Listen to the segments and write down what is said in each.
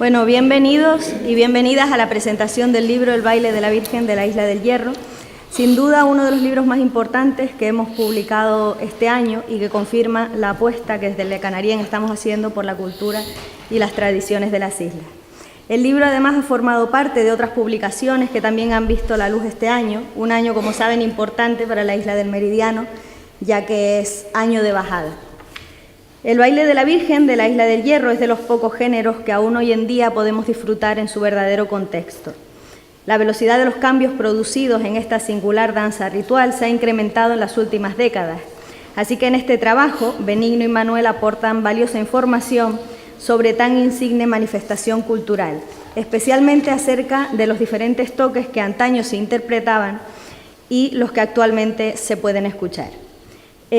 Bueno, bienvenidos y bienvenidas a la presentación del libro El baile de la Virgen de la Isla del Hierro. Sin duda uno de los libros más importantes que hemos publicado este año y que confirma la apuesta que desde Le Canarien estamos haciendo por la cultura y las tradiciones de las islas. El libro además ha formado parte de otras publicaciones que también han visto la luz este año, un año, como saben, importante para la isla del Meridiano, ya que es año de bajada. El baile de la Virgen de la Isla del Hierro es de los pocos géneros que aún hoy en día podemos disfrutar en su verdadero contexto. La velocidad de los cambios producidos en esta singular danza ritual se ha incrementado en las últimas décadas. Así que en este trabajo, Benigno y Manuel aportan valiosa información sobre tan insigne manifestación cultural, especialmente acerca de los diferentes toques que antaño se interpretaban y los que actualmente se pueden escuchar.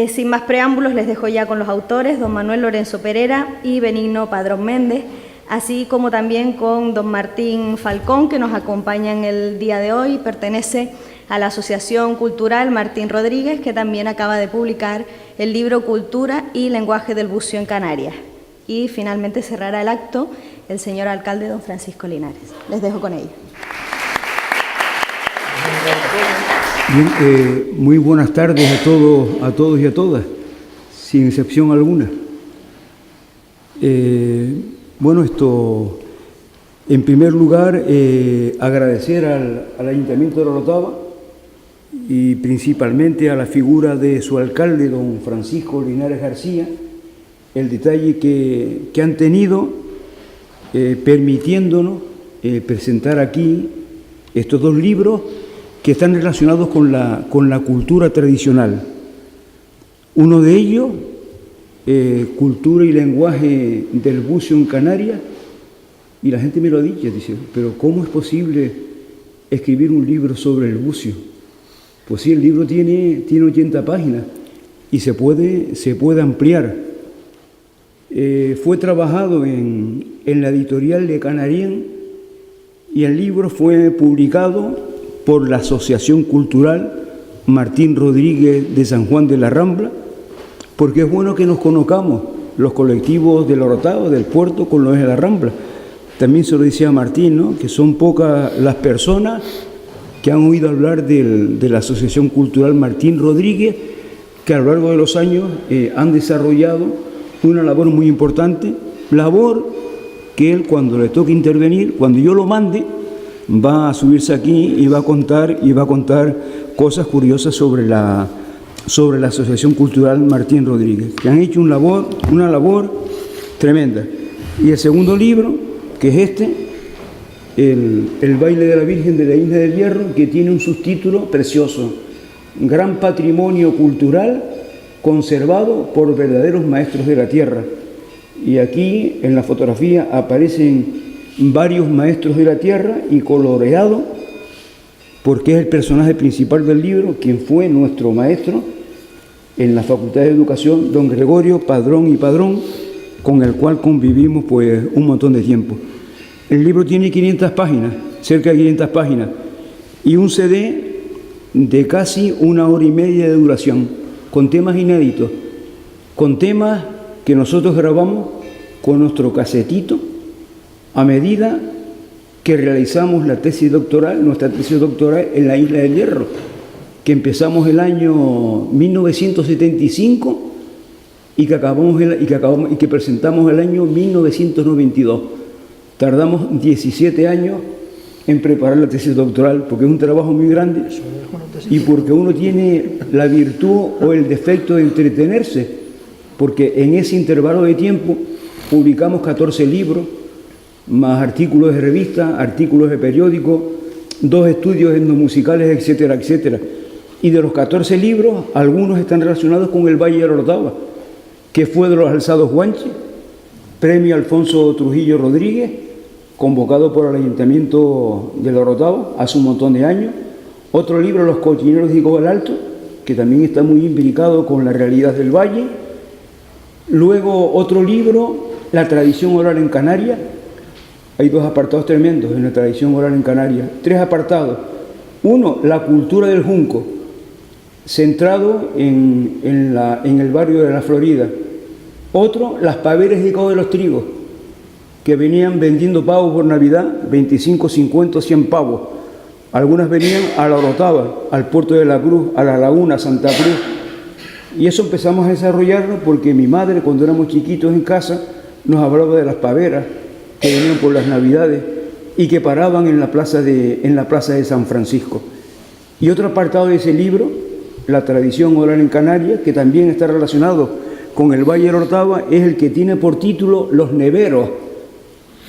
Sin más preámbulos, les dejo ya con los autores, don Manuel Lorenzo Perera y Benigno Padrón Méndez, así como también con don Martín Falcón, que nos acompaña en el día de hoy. Pertenece a la Asociación Cultural Martín Rodríguez, que también acaba de publicar el libro Cultura y Lenguaje del Bucio en Canarias. Y finalmente cerrará el acto el señor alcalde, don Francisco Linares. Les dejo con ello. Bien, muy buenas tardes a todos y a todas, sin excepción alguna. Bueno, en primer lugar, agradecer al Ayuntamiento de La Orotava y principalmente a la figura de su alcalde, don Francisco Linares García, el detalle que han tenido permitiéndonos presentar aquí estos dos libros que están relacionados con la cultura tradicional. Uno de ellos, Cultura y Lenguaje del Bucio en Canarias, y la gente me lo ha dicho, dice, pero ¿cómo es posible escribir un libro sobre el bucio? Pues sí, el libro tiene 80 páginas y se puede ampliar. Fue trabajado en la editorial Le Canarien y el libro fue publicado por la Asociación Cultural Martín Rodríguez de San Juan de la Rambla, porque es bueno que nos conozcamos los colectivos de La Orotava, del puerto, con los de la Rambla. También se lo decía Martín, ¿no?, que son pocas las personas que han oído hablar de la Asociación Cultural Martín Rodríguez, que a lo largo de los años han desarrollado una labor muy importante, labor que él, cuando le toque intervenir, cuando yo lo mande, va a subirse aquí y va a contar cosas curiosas sobre la Asociación Cultural Martín Rodríguez, que han hecho una labor tremenda. Y el segundo libro, que es el baile de la Virgen de la Isla del Hierro, que tiene un subtítulo precioso: Gran patrimonio cultural conservado por verdaderos maestros de la tierra. Y aquí en la fotografía aparecen varios maestros de la tierra y coloreado, porque es el personaje principal del libro, quien fue nuestro maestro en la Facultad de Educación, don Gregorio Padrón y Padrón, con el cual convivimos pues un montón de tiempo. El libro tiene 500 páginas, cerca de 500 páginas, y un CD de casi 1 hora y media de duración, con temas inéditos, con temas que nosotros grabamos con nuestro casetito a medida que realizamos nuestra tesis doctoral en la Isla del Hierro, que empezamos el año 1975 y que presentamos el año 1992. Tardamos 17 años en preparar la tesis doctoral, porque es un trabajo muy grande y porque uno tiene la virtud o el defecto de entretenerse, porque en ese intervalo de tiempo publicamos 14 libros, más artículos de revista, artículos de periódico, 2 estudios etnomusicales, etcétera, etcétera. Y de los 14 libros, algunos están relacionados con el Valle de la Orotava, que fue de los alzados Guanche, premio Alfonso Trujillo Rodríguez, convocado por el Ayuntamiento de la Orotava hace un montón de años. Otro libro, Los cochineros de Cobal Alto, que también está muy imbricado con la realidad del valle. Luego otro libro, La tradición oral en Canarias. Hay 2 apartados tremendos en la tradición oral en Canarias. 3 apartados. Uno, la cultura del junco, centrado en el barrio de la Florida. Otro, las paveras y codo de los trigos, que venían vendiendo pavos por Navidad, 25, 50, 100 pavos. Algunas venían a la Orotava, al Puerto de la Cruz, a la Laguna, Santa Cruz. Y eso empezamos a desarrollarlo porque mi madre, cuando éramos chiquitos en casa, nos hablaba de las paveras que venían por las Navidades y que paraban en la plaza de San Francisco. Y otro apartado de ese libro, La tradición oral en Canarias, que también está relacionado con el Valle de la Orotava, es el que tiene por título Los Neveros,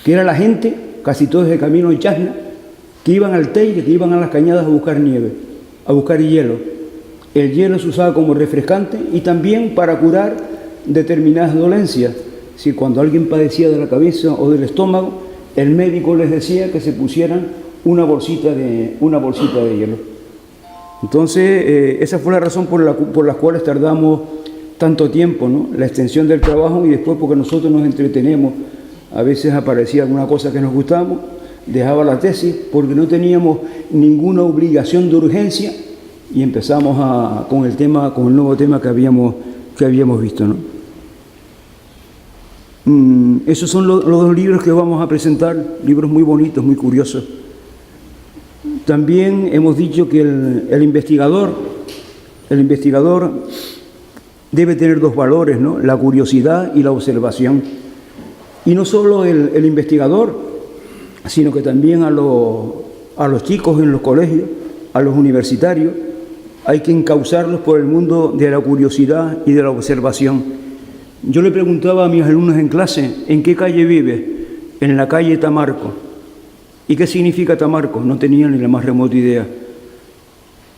que era la gente, casi todos de camino de Chasna, que iban al Teide, que iban a las cañadas a buscar nieve, a buscar hielo. El hielo se usaba como refrescante y también para curar determinadas dolencias. Si cuando alguien padecía de la cabeza o del estómago, el médico les decía que se pusieran una bolsita de hielo. Entonces, esa fue la razón por la cual tardamos tanto tiempo, ¿no? La extensión del trabajo y después porque nosotros nos entretenemos. A veces aparecía alguna cosa que nos gustaba, dejaba la tesis porque no teníamos ninguna obligación de urgencia y empezamos con el nuevo tema que habíamos visto, ¿no? Esos son los dos libros que vamos a presentar, libros muy bonitos, muy curiosos. También hemos dicho que el investigador debe tener dos valores, ¿no? La curiosidad y la observación. Y no solo el investigador, sino que también a los chicos en los colegios, a los universitarios, hay que encauzarlos por el mundo de la curiosidad y de la observación. Yo le preguntaba a mis alumnos en clase, ¿en qué calle vive? En la calle Tamarco. ¿Y qué significa Tamarco? No tenían ni la más remota idea.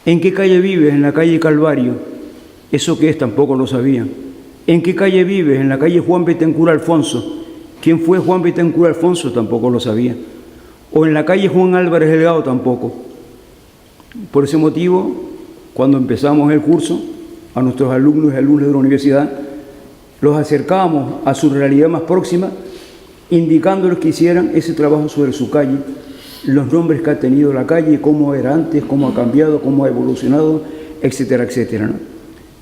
¿En qué calle vive? En la calle Calvario. ¿Eso qué es? Tampoco lo sabían. ¿En qué calle vive? En la calle Juan Betancur Alfonso. ¿Quién fue Juan Betancur Alfonso? Tampoco lo sabían. O en la calle Juan Álvarez Delgado, tampoco. Por ese motivo, cuando empezamos el curso, a nuestros alumnos y alumnas de la universidad, los acercábamos a su realidad más próxima, indicándoles que hicieran ese trabajo sobre su calle, los nombres que ha tenido la calle, cómo era antes, cómo ha cambiado, cómo ha evolucionado, etcétera, etcétera, ¿no?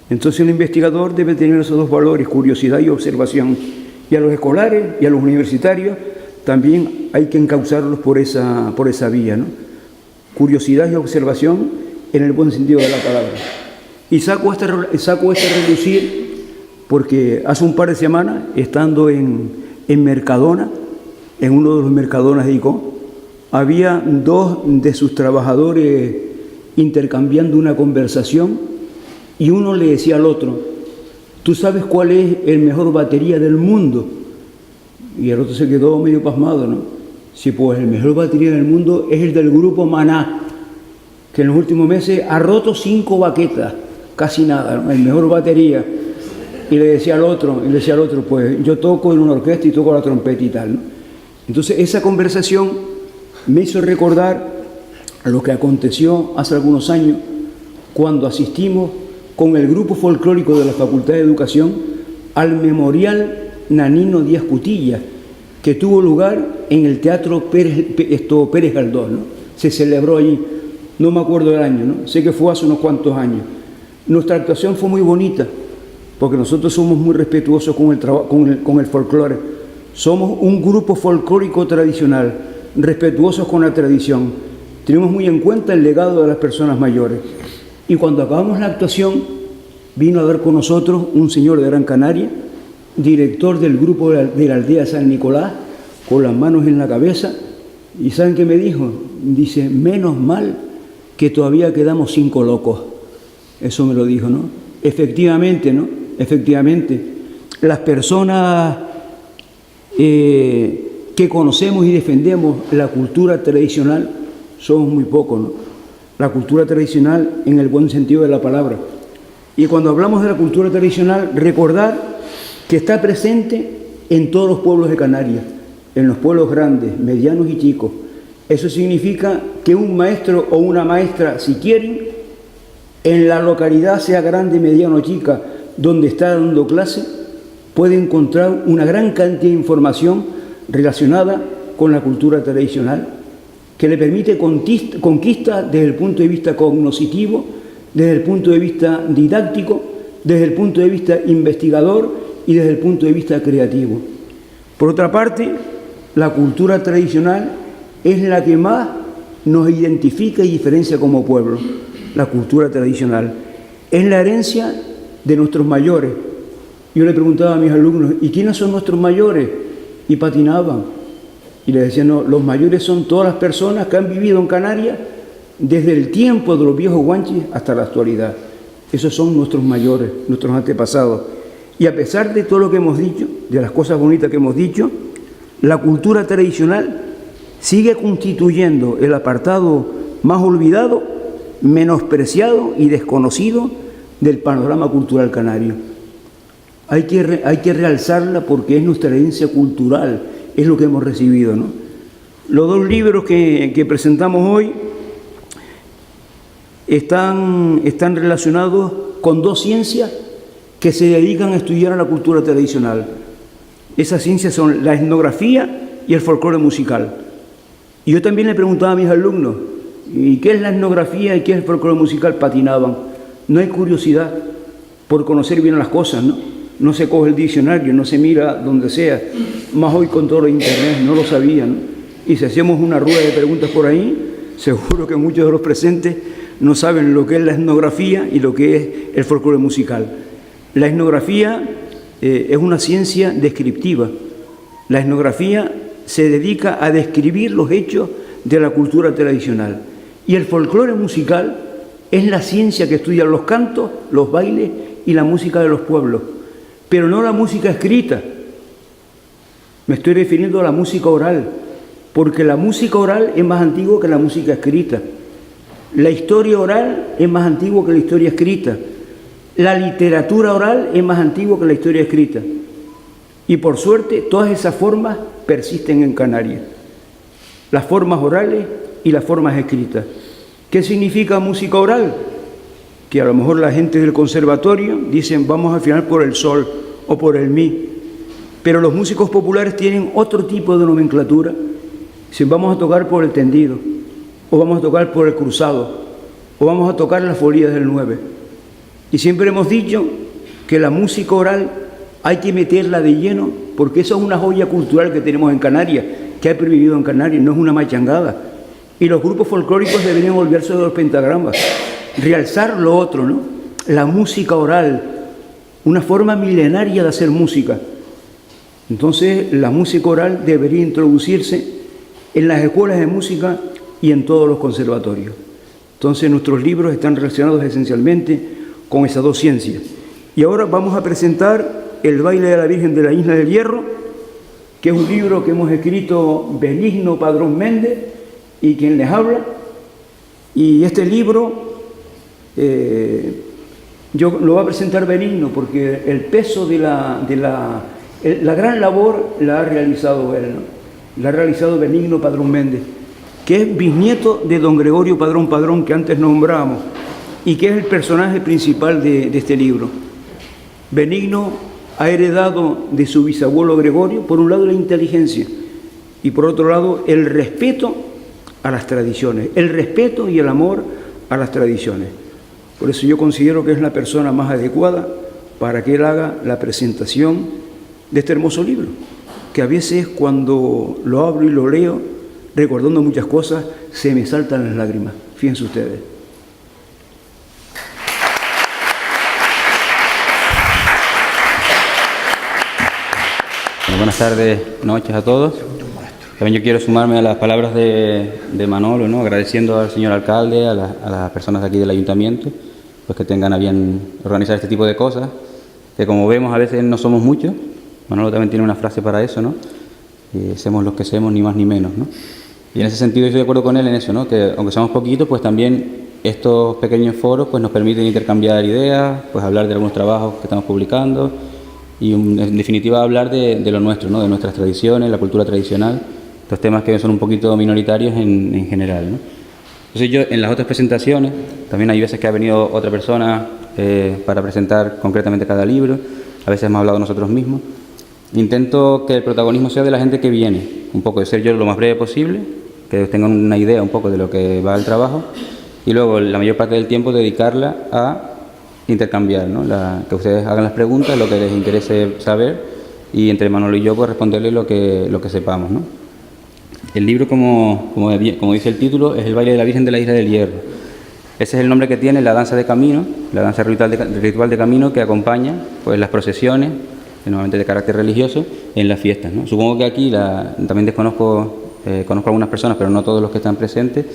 Entonces el investigador debe tener esos dos valores, curiosidad y observación. Y a los escolares y a los universitarios también hay que encauzarlos por esa vía, ¿no? Curiosidad y observación en el buen sentido de la palabra. Y saco este relucir porque hace un par de semanas, estando en Mercadona, en uno de los Mercadonas de Icó, había dos de sus trabajadores intercambiando una conversación y uno le decía al otro, ¿tú sabes cuál es el mejor batería del mundo? Y el otro se quedó medio pasmado, ¿no? Sí, pues el mejor batería del mundo es el del grupo Maná, que en los últimos meses ha roto 5 baquetas, casi nada, ¿no? El mejor batería. Y le decía al otro, pues yo toco en una orquesta y toco la trompeta y tal, ¿no? Entonces esa conversación me hizo recordar lo que aconteció hace algunos años cuando asistimos con el grupo folclórico de la Facultad de Educación al Memorial Nanino Díaz Cutillas, que tuvo lugar en el Teatro Pérez Galdós, ¿no? Se celebró allí, no me acuerdo del año, ¿no? Sé que fue hace unos cuantos años. Nuestra actuación fue muy bonita, porque nosotros somos muy respetuosos con el folclore. Somos un grupo folclórico tradicional, respetuosos con la tradición. Tenemos muy en cuenta el legado de las personas mayores. Y cuando acabamos la actuación, vino a ver con nosotros un señor de Gran Canaria, director del grupo de la aldea San Nicolás, con las manos en la cabeza. ¿Y saben qué me dijo? Dice, menos mal que todavía quedamos 5 locos. Eso me lo dijo, ¿no? Efectivamente, ¿no? Efectivamente, las personas que conocemos y defendemos la cultura tradicional somos muy pocos, ¿no? La cultura tradicional en el buen sentido de la palabra. Y cuando hablamos de la cultura tradicional, recordar que está presente en todos los pueblos de Canarias, en los pueblos grandes, medianos y chicos. Eso significa que un maestro o una maestra, si quieren, en la localidad, sea grande, mediana o chica, donde está dando clase, puede encontrar una gran cantidad de información relacionada con la cultura tradicional, que le permite conquista desde el punto de vista cognoscitivo, desde el punto de vista didáctico, desde el punto de vista investigador y desde el punto de vista creativo. Por otra parte, la cultura tradicional es la que más nos identifica y diferencia como pueblo. La cultura tradicional es la herencia de nuestros mayores. Yo le preguntaba a mis alumnos, ¿y quiénes son nuestros mayores? Y patinaban. Y les decía, no, los mayores son todas las personas que han vivido en Canarias desde el tiempo de los viejos guanchis hasta la actualidad. Esos son nuestros mayores, nuestros antepasados. Y a pesar de todo lo que hemos dicho, de las cosas bonitas que hemos dicho, la cultura tradicional sigue constituyendo el apartado más olvidado, menospreciado y desconocido del panorama cultural canario. Hay que realzarla porque es nuestra herencia cultural, es lo que hemos recibido, ¿no? Los dos libros que presentamos hoy están relacionados con dos ciencias que se dedican a estudiar a la cultura tradicional. Esas ciencias son la etnografía y el folclore musical. Y yo también le preguntaba a mis alumnos, ¿y qué es la etnografía y qué es el folclore musical? Patinaban. No hay curiosidad por conocer bien las cosas, ¿no? No se coge el diccionario, no se mira donde sea, más hoy con todo lo internet, no lo sabían, ¿no? Y si hacemos una rueda de preguntas por ahí, seguro que muchos de los presentes no saben lo que es la etnografía y lo que es el folclore musical. La etnografía es una ciencia descriptiva. La etnografía se dedica a describir los hechos de la cultura tradicional. Y el folclore musical es la ciencia que estudia los cantos, los bailes y la música de los pueblos. Pero no la música escrita. Me estoy refiriendo a la música oral, porque la música oral es más antigua que la música escrita. La historia oral es más antigua que la historia escrita. La literatura oral es más antigua que la historia escrita. Y por suerte, todas esas formas persisten en Canarias. Las formas orales y las formas escritas. ¿Qué significa música oral? Que a lo mejor la gente del conservatorio dicen vamos a afinar por el sol o por el mi. Pero los músicos populares tienen otro tipo de nomenclatura. Dicen vamos a tocar por el tendido, o vamos a tocar por el cruzado, o vamos a tocar las folías del 9. Y siempre hemos dicho que la música oral hay que meterla de lleno, porque eso es una joya cultural que tenemos en Canarias, que ha pervivido en Canarias, no es una machangada. Y los grupos folclóricos deberían volverse de los pentagramas, realzar lo otro, ¿no? La música oral, una forma milenaria de hacer música. Entonces, la música oral debería introducirse en las escuelas de música y en todos los conservatorios. Entonces, nuestros libros están relacionados esencialmente con esas dos ciencias. Y ahora vamos a presentar El baile de la Virgen de la Isla del Hierro, que es un libro que hemos escrito Benigno Padrón Méndez y quien les habla. Y este libro yo lo va a presentar Benigno porque el peso de la gran labor la ha realizado él, ¿no? La ha realizado Benigno Padrón Méndez, que es bisnieto de don Gregorio Padrón Padrón, que antes nombrábamos, y que es el personaje principal de este libro. Benigno ha heredado de su bisabuelo Gregorio, por un lado, la inteligencia y por otro lado, el respeto a las tradiciones, el respeto y el amor a las tradiciones. Por eso yo considero que es la persona más adecuada para que él haga la presentación de este hermoso libro, que a veces cuando lo abro y lo leo, recordando muchas cosas, se me saltan las lágrimas. Fíjense ustedes. Buenas tardes, noches a todos. También yo quiero sumarme a las palabras de Manolo, ¿no? Agradeciendo al señor alcalde, a las personas de aquí del ayuntamiento, pues que tengan a bien organizar este tipo de cosas, que como vemos a veces no somos muchos. Manolo también tiene una frase para eso, ¿no? Somos los que somos, ni más ni menos, ¿no? Y en ese sentido estoy de acuerdo con él en eso, ¿no? Que aunque somos poquitos, pues también estos pequeños foros pues nos permiten intercambiar ideas, pues hablar de algunos trabajos que estamos publicando y en definitiva hablar de lo nuestro, ¿no? De nuestras tradiciones, la cultura tradicional, estos temas que son un poquito minoritarios en general, ¿no? Entonces yo en las otras presentaciones, también hay veces que ha venido otra persona para presentar concretamente cada libro, a veces hemos hablado nosotros mismos. Intento que el protagonismo sea de la gente que viene, un poco de ser yo lo más breve posible, que tengan una idea un poco de lo que va el trabajo y luego la mayor parte del tiempo dedicarla a intercambiar, ¿no? Que ustedes hagan las preguntas, lo que les interese saber y entre Manolo y yo pues responderles lo que sepamos, ¿no? El libro, como dice el título, es el baile de la Virgen de la Isla del Hierro. Ese es el nombre que tiene la danza de camino, la danza ritual de camino que acompaña pues, las procesiones, normalmente de carácter religioso, en las fiestas, ¿no? Supongo que aquí, también conozco a algunas personas, pero no todos los que están presentes,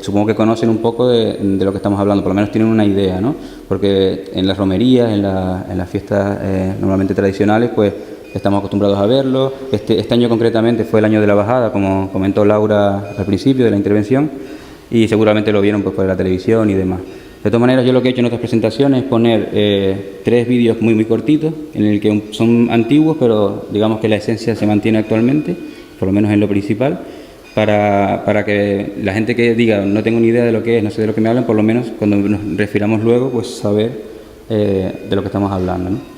supongo que conocen un poco de lo que estamos hablando, por lo menos tienen una idea, ¿no? Porque en las romerías, en las fiestas normalmente tradicionales, pues estamos acostumbrados a verlo. Este año concretamente fue el año de la bajada, como comentó Laura al principio de la intervención, y seguramente lo vieron pues, por la televisión y demás. De todas maneras, yo lo que he hecho en otras presentaciones es poner 3 vídeos muy cortitos, en el que son antiguos, pero digamos que la esencia se mantiene actualmente, por lo menos en lo principal, para que la gente que diga no tengo ni idea de lo que es, no sé de lo que me hablan, por lo menos cuando nos refiramos luego, pues saber de lo que estamos hablando, ¿no?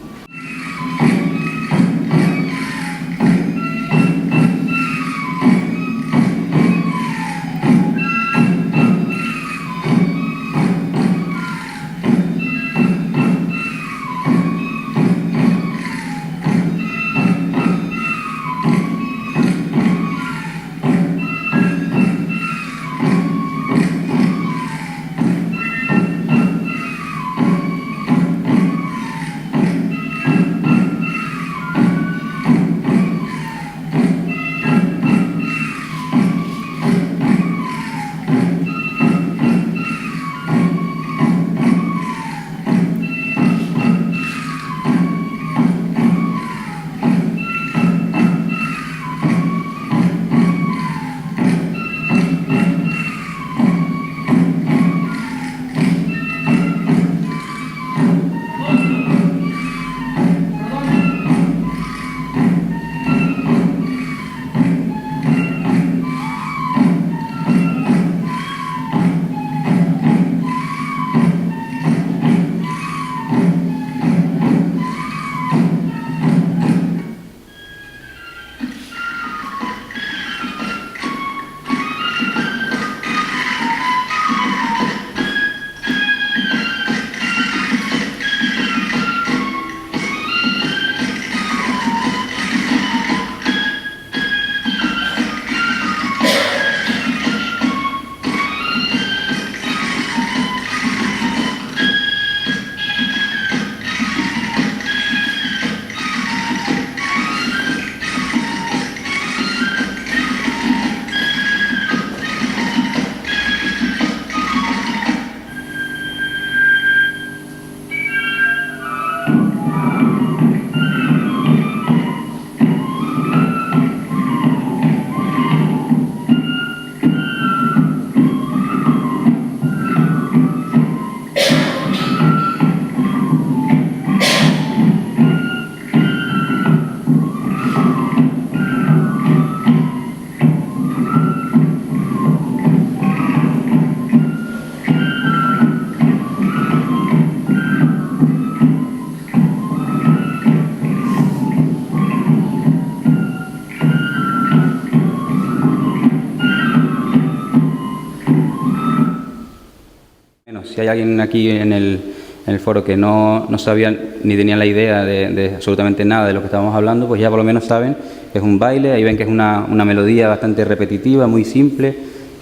Si hay alguien aquí en el foro que no sabía ni tenía la idea de absolutamente nada de lo que estábamos hablando, pues ya por lo menos saben que es un baile. Ahí ven que es una melodía bastante repetitiva, muy simple,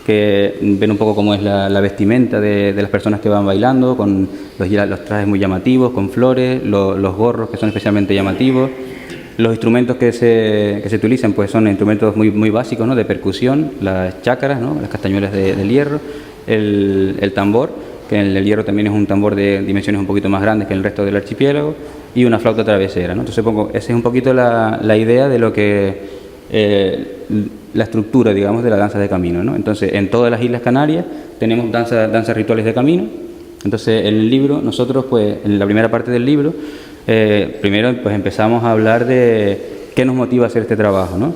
que ven un poco cómo es la vestimenta de las personas que van bailando, con los trajes muy llamativos, con flores, los gorros que son especialmente llamativos. Los instrumentos que se utilizan pues son instrumentos muy básicos, ¿no? De percusión, las chácaras, ¿no? Las castañuelas del hierro, el tambor, que el hierro también es un tambor de dimensiones un poquito más grandes que el resto del archipiélago, y una flauta travesera, ¿no? Entonces esa es un poquito la idea de lo que la estructura, digamos, de la danza de camino, ¿no? Entonces, en todas las Islas Canarias tenemos danzas rituales de camino. Entonces, en el libro, nosotros, pues, en la primera parte del libro, primero pues empezamos a hablar de qué nos motiva a hacer este trabajo, ¿no?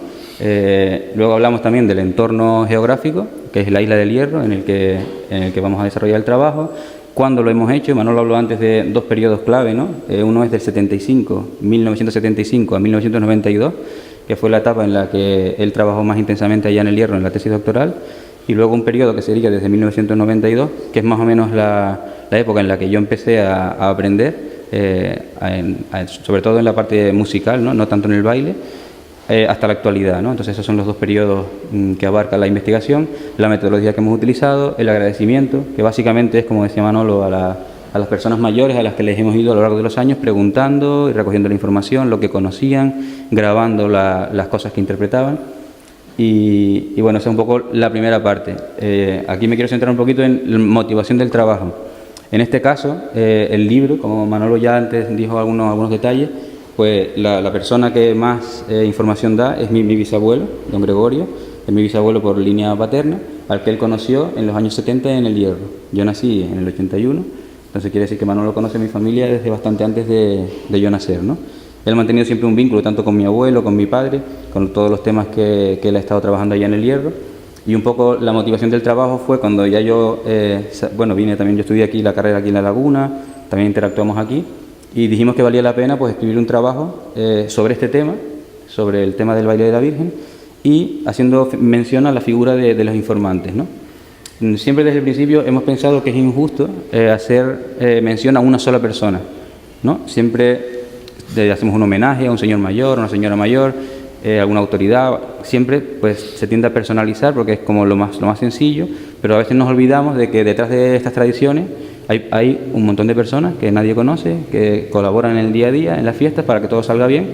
Luego hablamos también del entorno geográfico, que es la Isla del Hierro, en el que vamos a desarrollar el trabajo. ¿Cuándo lo hemos hecho? Manolo habló antes de 2 periodos clave, ¿no? Uno es del 1975 a 1992, que fue la etapa en la que él trabajó más intensamente allá en el Hierro en la tesis doctoral, y luego un periodo que sería desde 1992, que es más o menos la época en la que yo empecé a aprender, sobre todo en la parte musical, ¿no? No tanto en el baile. hasta la actualidad, ¿no? Entonces esos son los dos periodos que abarca la investigación, la metodología que hemos utilizado, el agradecimiento, que básicamente es, como decía Manolo, a las personas mayores a las que les hemos ido a lo largo de los años preguntando y recogiendo la información, lo que conocían, grabando las cosas que interpretaban. Y bueno, esa es un poco la primera parte. Aquí me quiero centrar un poquito en la motivación del trabajo. En este caso, el libro, como Manolo ya antes dijo algunos detalles, pues la persona que más información da es mi bisabuelo, don Gregorio, es mi bisabuelo por línea paterna, al que él conoció en los años 70 en El Hierro. Yo nací en el 81, entonces quiere decir que Manolo conoce a mi familia desde bastante antes de yo nacer, ¿no? Él ha mantenido siempre un vínculo tanto con mi abuelo, con mi padre, con todos los temas que él ha estado trabajando allá en El Hierro. Y un poco la motivación del trabajo fue cuando ya yo, vine también, yo estudié aquí la carrera aquí en La Laguna, también interactuamos aquí, y dijimos que valía la pena pues escribir un trabajo sobre este tema, sobre el tema del baile de la Virgen, y haciendo mención a la figura de los informantes, ¿no? Siempre desde el principio hemos pensado que es injusto hacer mención a una sola persona, ¿no? Siempre hacemos un homenaje a un señor mayor, a una señora mayor, alguna autoridad, siempre pues se tiende a personalizar porque es como lo más sencillo, pero a veces nos olvidamos de que detrás de estas tradiciones hay un montón de personas que nadie conoce, que colaboran en el día a día, en las fiestas, para que todo salga bien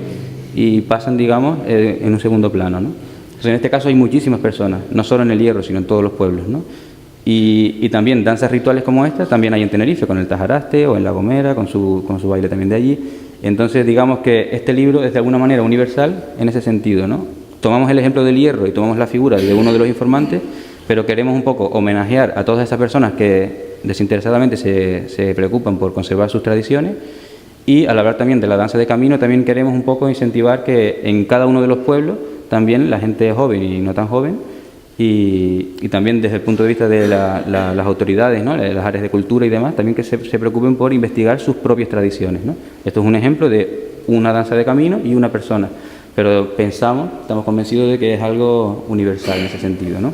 y pasan, digamos, en un segundo plano, ¿no? Entonces, en este caso hay muchísimas personas, no solo en El Hierro, sino en todos los pueblos, ¿no? Y también danzas rituales como esta también hay en Tenerife, con el Tajaraste o en La Gomera, con su baile también de allí. Entonces, digamos que este libro es de alguna manera universal en ese sentido, ¿no? Tomamos el ejemplo del Hierro y tomamos la figura de uno de los informantes, pero queremos un poco homenajear a todas esas personas que desinteresadamente se preocupan por conservar sus tradiciones, y al hablar también de la danza de camino también queremos un poco incentivar que en cada uno de los pueblos también la gente joven y no tan joven, y también desde el punto de vista de las autoridades, ¿no?, las áreas de cultura y demás, también que se preocupen por investigar sus propias tradiciones, ¿no? Esto es un ejemplo de una danza de camino y una persona, pero estamos convencidos de que es algo universal en ese sentido, ¿no?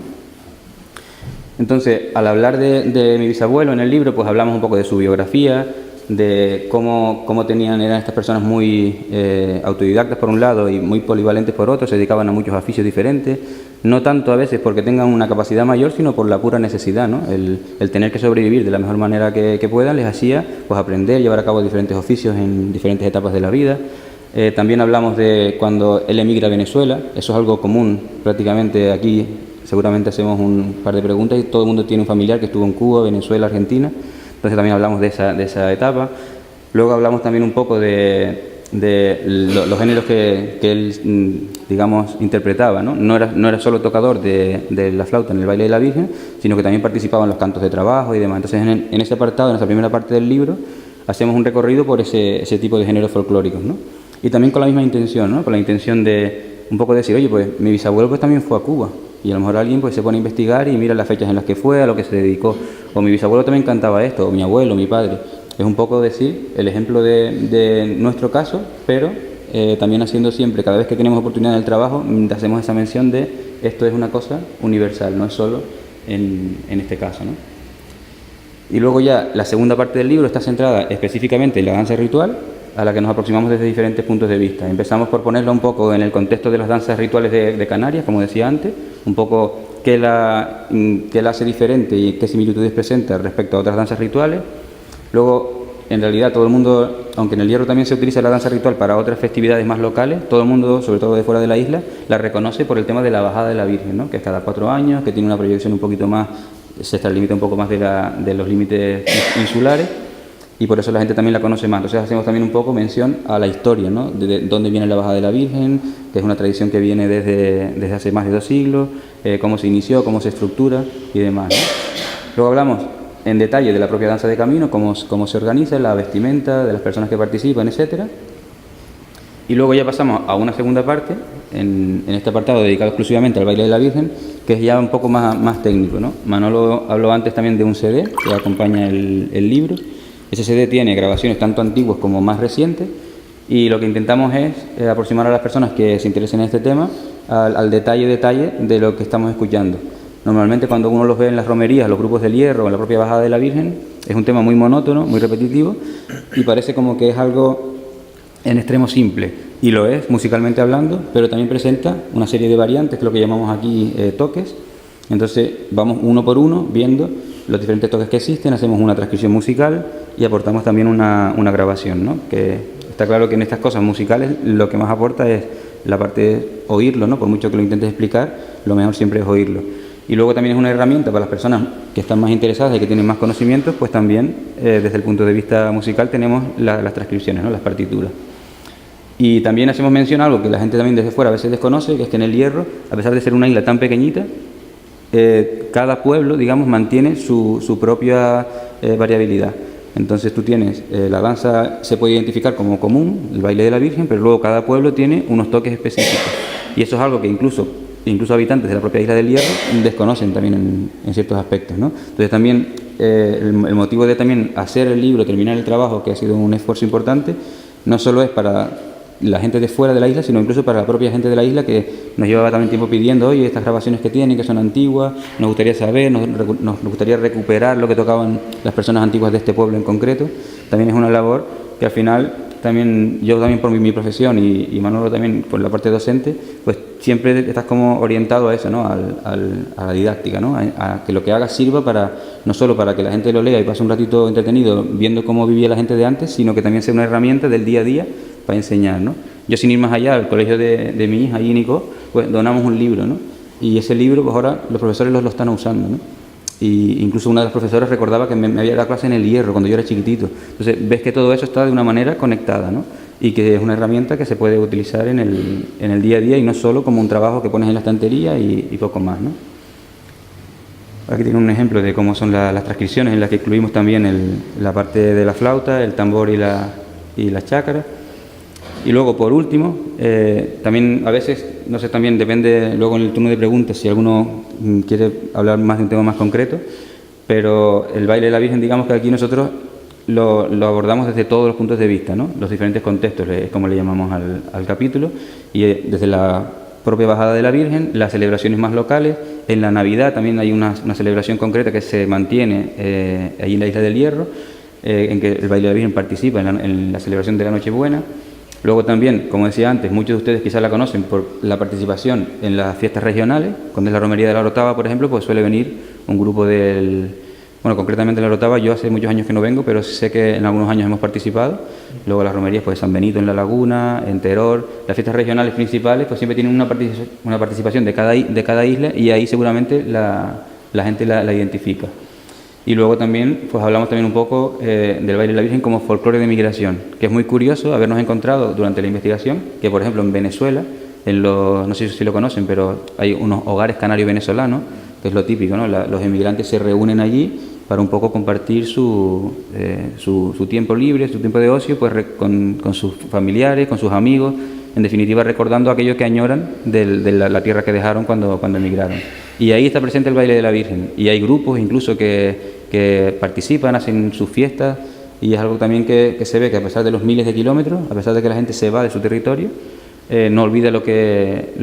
Entonces, al hablar de mi bisabuelo en el libro, pues hablamos un poco de su biografía, de cómo eran estas personas muy autodidactas por un lado y muy polivalentes por otro, se dedicaban a muchos oficios diferentes, no tanto a veces porque tengan una capacidad mayor, sino por la pura necesidad, ¿no? El tener que sobrevivir de la mejor manera que puedan les hacía pues aprender, llevar a cabo diferentes oficios en diferentes etapas de la vida. También hablamos de cuando él emigra a Venezuela, eso es algo común prácticamente aquí. Seguramente hacemos un par de preguntas y todo el mundo tiene un familiar que estuvo en Cuba, Venezuela, Argentina. Entonces también hablamos de esa etapa. Luego hablamos también un poco de los géneros que él, digamos, interpretaba, ¿no? No era solo tocador de la flauta en el baile de la Virgen, sino que también participaba en los cantos de trabajo y demás. Entonces en ese apartado, en esa primera parte del libro, hacemos un recorrido por ese tipo de géneros folclóricos, ¿no? Y también con la misma intención, ¿no? Con la intención de un poco decir, oye, pues mi bisabuelo pues también fue a Cuba. Y a lo mejor alguien pues se pone a investigar y mira las fechas en las que fue, a lo que se dedicó. O mi bisabuelo también cantaba esto, o mi abuelo, mi padre. Es un poco decir el ejemplo de nuestro caso, pero también haciendo siempre, cada vez que tenemos oportunidad en el trabajo, hacemos esa mención de esto es una cosa universal, no es solo en este caso, ¿no? Y luego ya la segunda parte del libro está centrada específicamente en la danza ritual, a la que nos aproximamos desde diferentes puntos de vista. Empezamos por ponerla un poco en el contexto de las danzas rituales de Canarias, como decía antes, un poco qué la hace diferente y qué similitudes presenta respecto a otras danzas rituales. Luego, en realidad, todo el mundo, aunque en El Hierro también se utiliza la danza ritual para otras festividades más locales, todo el mundo, sobre todo de fuera de la isla, la reconoce por el tema de la bajada de la Virgen, ¿no? Que es cada 4 años, que tiene una proyección un poquito más, se extralimita un poco más de los límites insulares, y por eso la gente también la conoce más. Entonces hacemos también un poco mención a la historia, ¿no? De dónde viene la bajada de la Virgen, que es una tradición que viene desde hace más de 2 siglos, cómo se inició, cómo se estructura y demás, ¿no? Luego hablamos en detalle de la propia danza de camino, cómo se organiza, la vestimenta de las personas que participan, etcétera. Y luego ya pasamos a una segunda parte, en este apartado dedicado exclusivamente al baile de la Virgen, que es ya un poco más técnico, ¿no? Manolo habló antes también de un CD que acompaña el libro. Ese CD tiene grabaciones tanto antiguas como más recientes, y lo que intentamos es aproximar a las personas que se interesen en este tema al detalle de lo que estamos escuchando. Normalmente cuando uno los ve en las romerías, los grupos del Hierro o en la propia bajada de la Virgen, es un tema muy monótono, muy repetitivo, y parece como que es algo en extremo simple, y lo es musicalmente hablando, pero también presenta una serie de variantes, que es lo que llamamos aquí toques. Entonces vamos uno por uno viendo los diferentes toques que existen, hacemos una transcripción musical y aportamos también una grabación, ¿no? Que está claro que en estas cosas musicales lo que más aporta es la parte de oírlo, ¿no? Por mucho que lo intentes explicar, lo mejor siempre es oírlo. Y luego también es una herramienta para las personas que están más interesadas y que tienen más conocimientos, pues también desde el punto de vista musical tenemos las transcripciones, ¿no? Las partituras. Y también hacemos mención a algo que la gente también desde fuera a veces desconoce, que es que en El Hierro, a pesar de ser una isla tan pequeñita, cada pueblo, digamos, mantiene su propia variabilidad. Entonces tú tienes, la danza se puede identificar como común, el baile de la Virgen, pero luego cada pueblo tiene unos toques específicos. Y eso es algo que incluso habitantes de la propia isla del Hierro desconocen también en ciertos aspectos, ¿no? Entonces también el motivo de también hacer el libro, terminar el trabajo, que ha sido un esfuerzo importante, no solo es para la gente de fuera de la isla, sino incluso para la propia gente de la isla, que nos llevaba también tiempo pidiendo, oye, estas grabaciones que tienen, que son antiguas, nos gustaría saber, nos gustaría recuperar lo que tocaban las personas antiguas de este pueblo en concreto. También es una labor que al final, también yo también por mi profesión y Manolo también por la parte docente, pues siempre estás como orientado a eso, ¿no? A la didáctica, ¿no? A que lo que hagas sirva para, no solo para que la gente lo lea y pase un ratito entretenido viendo cómo vivía la gente de antes, sino que también sea una herramienta del día a día para enseñar, ¿no? Yo, sin ir más allá, al colegio de mi hija, Ínico, pues donamos un libro, ¿no? Y ese libro, pues ahora los profesores lo están usando, ¿no? Y incluso una de las profesoras recordaba que me había dado clase en El Hierro cuando yo era chiquitito. Entonces ves que todo eso está de una manera conectada, ¿no? Y que es una herramienta que se puede utilizar en el día a día y no solo como un trabajo que pones en la estantería y poco más, ¿no? Aquí tiene un ejemplo de cómo son las transcripciones, en las que incluimos también la parte de la flauta, el tambor y la chácara. Y luego, por último, también a veces, no sé, también depende luego en el turno de preguntas si alguno quiere hablar más de un tema más concreto, pero el baile de la Virgen, digamos que aquí nosotros lo abordamos desde todos los puntos de vista, ¿no? Los diferentes contextos, es como le llamamos al capítulo, y desde la propia bajada de la Virgen, las celebraciones más locales, en la Navidad también hay una celebración concreta que se mantiene ahí en la Isla del Hierro, en que el baile de la Virgen participa en la celebración de la Nochebuena. Luego también, como decía antes, muchos de ustedes quizás la conocen por la participación en las fiestas regionales. Cuando es la romería de la Orotava, por ejemplo, pues suele venir un grupo bueno, concretamente en la Orotava, yo hace muchos años que no vengo, pero sé que en algunos años hemos participado. Luego las romerías, pues San Benito en La Laguna, en Teror, las fiestas regionales principales, pues siempre tienen una participación de cada isla, y ahí seguramente la gente la identifica. Y luego también, pues hablamos también un poco del baile de la Virgen como folclore de migración, que es muy curioso habernos encontrado durante la investigación que, por ejemplo, en Venezuela, no sé si lo conocen, pero hay unos hogares canarios venezolanos, que es lo típico, ¿no? Los emigrantes se reúnen allí para un poco compartir su tiempo libre, su tiempo de ocio, pues con sus familiares, con sus amigos, en definitiva recordando aquello que añoran de la tierra que dejaron cuando emigraron. Y ahí está presente el baile de la Virgen, y hay grupos incluso que participan, hacen sus fiestas, y es algo también que se ve que a pesar de los miles de kilómetros, a pesar de que la gente se va de su territorio, no olvida lo que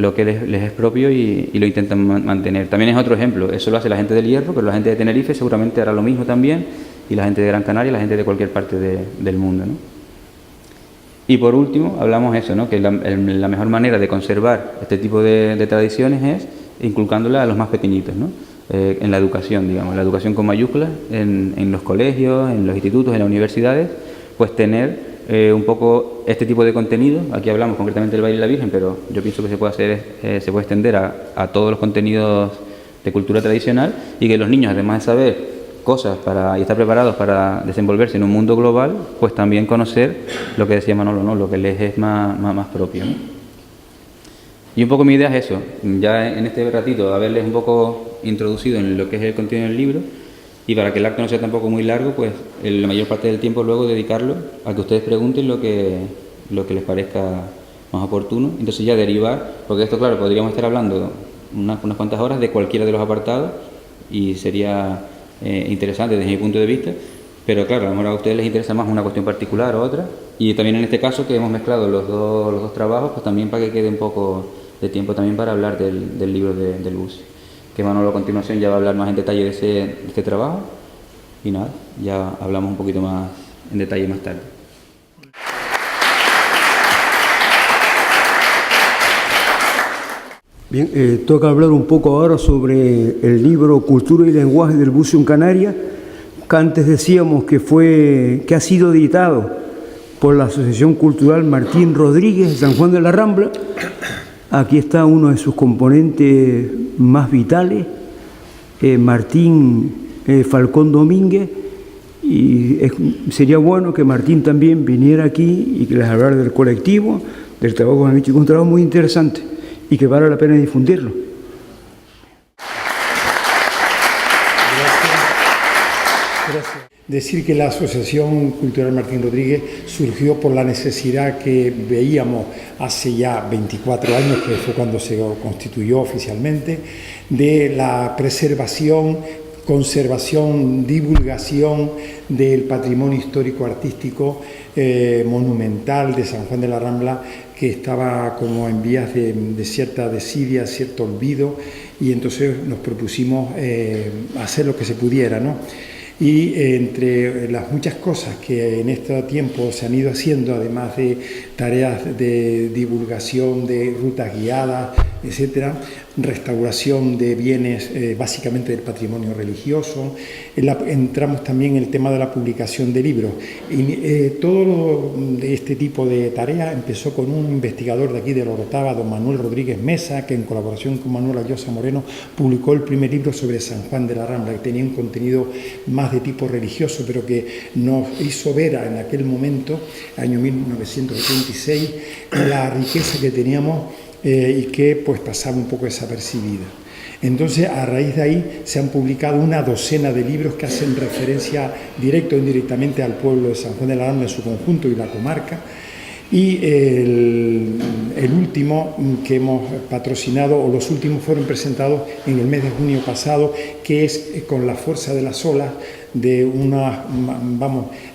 les es propio y lo intentan mantener. También es otro ejemplo, eso lo hace la gente del Hierro, pero la gente de Tenerife seguramente hará lo mismo también, y la gente de Gran Canaria, la gente de cualquier parte del mundo, ¿no? Y por último, hablamos eso, ¿no? Que la mejor manera de conservar este tipo de tradiciones es inculcándola a los más pequeñitos, ¿no? En la educación, digamos, la educación con mayúsculas, en los colegios, en los institutos, en las universidades, pues tener un poco este tipo de contenido. Aquí hablamos concretamente del baile de la Virgen, pero yo pienso que se puede extender a todos los contenidos de cultura tradicional, y que los niños, además de saber cosas y estar preparados para desenvolverse en un mundo global, pues también conocer lo que decía Manolo, ¿no? Lo que les es más propio, ¿no? Y un poco mi idea es eso, ya en este ratito haberles un poco introducido en lo que es el contenido del libro, y para que el acto no sea tampoco muy largo, pues la mayor parte del tiempo luego dedicarlo a que ustedes pregunten lo que les parezca más oportuno. Entonces ya derivar, porque esto, claro, podríamos estar hablando unas cuantas horas de cualquiera de los apartados, y sería interesante desde mi punto de vista, pero claro, a lo mejor a ustedes les interesa más una cuestión particular o otra, y también en este caso que hemos mezclado los dos trabajos, pues también para que quede un poco de tiempo también para hablar del libro del Buci, que Manolo a continuación ya va a hablar más en detalle de este trabajo, y nada, ya hablamos un poquito más en detalle más tarde. Bien, toca hablar un poco ahora sobre el libro Cultura y Lenguaje del Bucio en Canarias, que antes decíamos que ha sido editado por la Asociación Cultural Martín Rodríguez de San Juan de la Rambla. Aquí está uno de sus componentes más vitales, Martín Falcón Domínguez, y sería bueno que Martín también viniera aquí y que les hablara del colectivo, del trabajo que han hecho, un trabajo muy interesante y que vale la pena difundirlo. Gracias. Decir que la Asociación Cultural Martín Rodríguez surgió por la necesidad que veíamos hace ya 24 años, que fue cuando se constituyó oficialmente, de la preservación, conservación, divulgación del patrimonio histórico-artístico monumental de San Juan de la Rambla, que estaba como en vías de cierta desidia, cierto olvido, y entonces nos propusimos hacer lo que se pudiera, ¿no? Y entre las muchas cosas que en este tiempo se han ido haciendo, además de tareas de divulgación de rutas guiadas, etcétera, restauración de bienes básicamente del patrimonio religioso, entramos también en el tema de la publicación de libros. Y todo este tipo de tareas empezó con un investigador de aquí de la Orotava, don Manuel Rodríguez Mesa, que en colaboración con Manuel Allosa Moreno publicó el primer libro sobre San Juan de la Rambla, que tenía un contenido más de tipo religioso, pero que nos hizo ver en aquel momento, año 1986, la riqueza que teníamos y que pues pasaba un poco desapercibida. Entonces, a raíz de ahí se han publicado una docena de libros que hacen referencia directa o indirectamente al pueblo de San Juan de la Rambla en su conjunto y la comarca. Y el último que hemos patrocinado, o los últimos fueron presentados en el mes de junio pasado, que es Con la fuerza de las olas, de una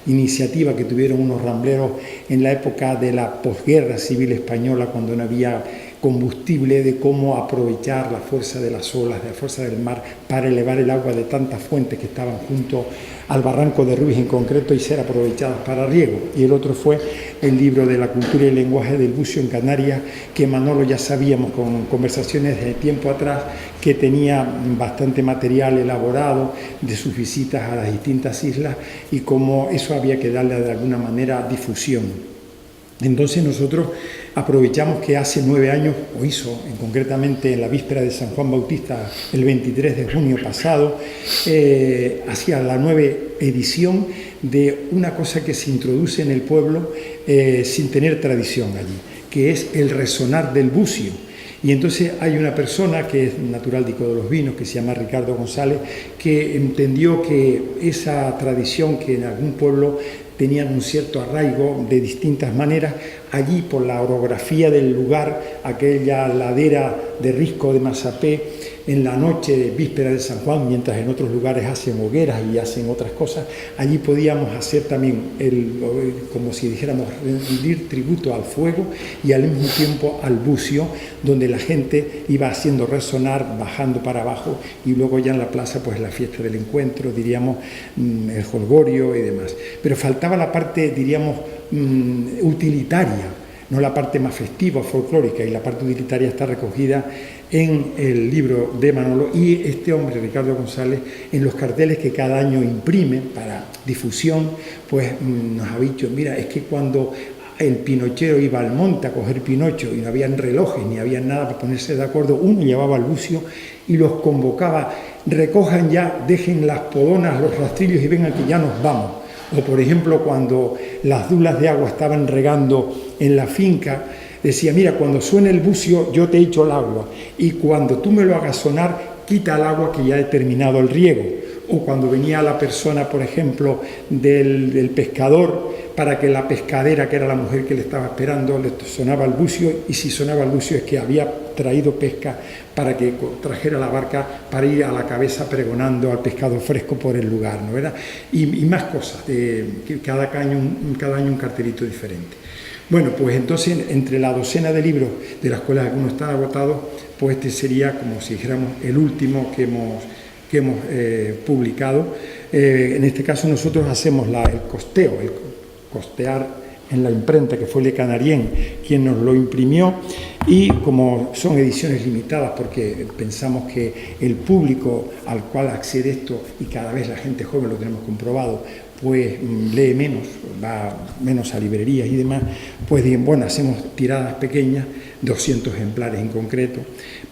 iniciativa que tuvieron unos rambleros en la época de la posguerra civil española, cuando no había combustible, de cómo aprovechar la fuerza de las olas, de la fuerza del mar, para elevar el agua de tantas fuentes que estaban junto al barranco de Ruiz en concreto y ser aprovechadas para riego. Y el otro fue el libro de la cultura y el lenguaje del bucio en Canarias, que Manolo ya sabíamos con conversaciones de tiempo atrás que tenía bastante material elaborado de sus visitas a las distintas islas y cómo eso había que darle de alguna manera difusión. Entonces nosotros aprovechamos que hace 9 años, o hizo concretamente en la víspera de San Juan Bautista, el 23 de junio pasado, hacía la 9ª edición de una cosa que se introduce en el pueblo sin tener tradición allí, que es el resonar del bucio. Y entonces hay una persona que es natural de Ico de los Vinos, que se llama Ricardo González, que entendió que esa tradición que en algún pueblo tenían un cierto arraigo de distintas maneras, allí por la orografía del lugar, aquella ladera de Risco de Mazapé, en la noche de víspera de San Juan, mientras en otros lugares hacen hogueras y hacen otras cosas, allí podíamos hacer también, como si dijéramos, rendir tributo al fuego y al mismo tiempo al bucio, donde la gente iba haciendo resonar, bajando para abajo, y luego ya en la plaza pues la fiesta del encuentro, diríamos, el jolgorio y demás. Pero faltaba la parte, diríamos, utilitaria, no la parte más festiva, folclórica, y la parte utilitaria está recogida en el libro de Manolo y este hombre, Ricardo González, en los carteles que cada año imprime para difusión, pues nos ha dicho, mira, es que cuando el pinochero iba al monte a coger pinocho y no habían relojes ni había nada para ponerse de acuerdo, uno llevaba el bucio y los convocaba, recojan ya, dejen las podonas, los rastrillos y vengan que ya nos vamos. O por ejemplo, cuando las dulas de agua estaban regando en la finca, decía, mira, cuando suene el bucio yo te echo el agua y cuando tú me lo hagas sonar, quita el agua que ya he terminado el riego. O cuando venía la persona, por ejemplo, del pescador, para que la pescadera, que era la mujer que le estaba esperando, le sonaba el bucio, y si sonaba el bucio es que había traído pesca para que trajera la barca para ir a la cabeza pregonando al pescado fresco por el lugar, ¿no? ¿Verdad? Y más cosas, que cada año un cartelito diferente. Bueno, pues entonces, entre la docena de libros de las cuales algunos están agotados, pues este sería, como si dijéramos, el último que hemos publicado. En este caso nosotros hacemos el costear en la imprenta, que fue Le Canarien quien nos lo imprimió, Y como son ediciones limitadas, porque pensamos que el público al cual accede esto, y cada vez la gente joven lo tenemos comprobado, pues lee menos, va menos a librerías y demás, pues bueno, hacemos tiradas pequeñas, 200 ejemplares en concreto,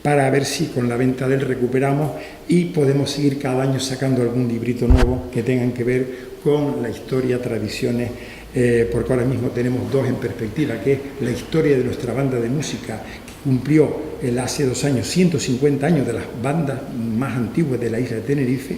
para ver si con la venta de él recuperamos y podemos seguir cada año sacando algún librito nuevo que tengan que ver con la historia, tradiciones, porque ahora mismo tenemos dos en perspectiva, que es la historia de nuestra banda de música, que cumplió hace 2 años 150 años de las bandas más antiguas de la isla de Tenerife,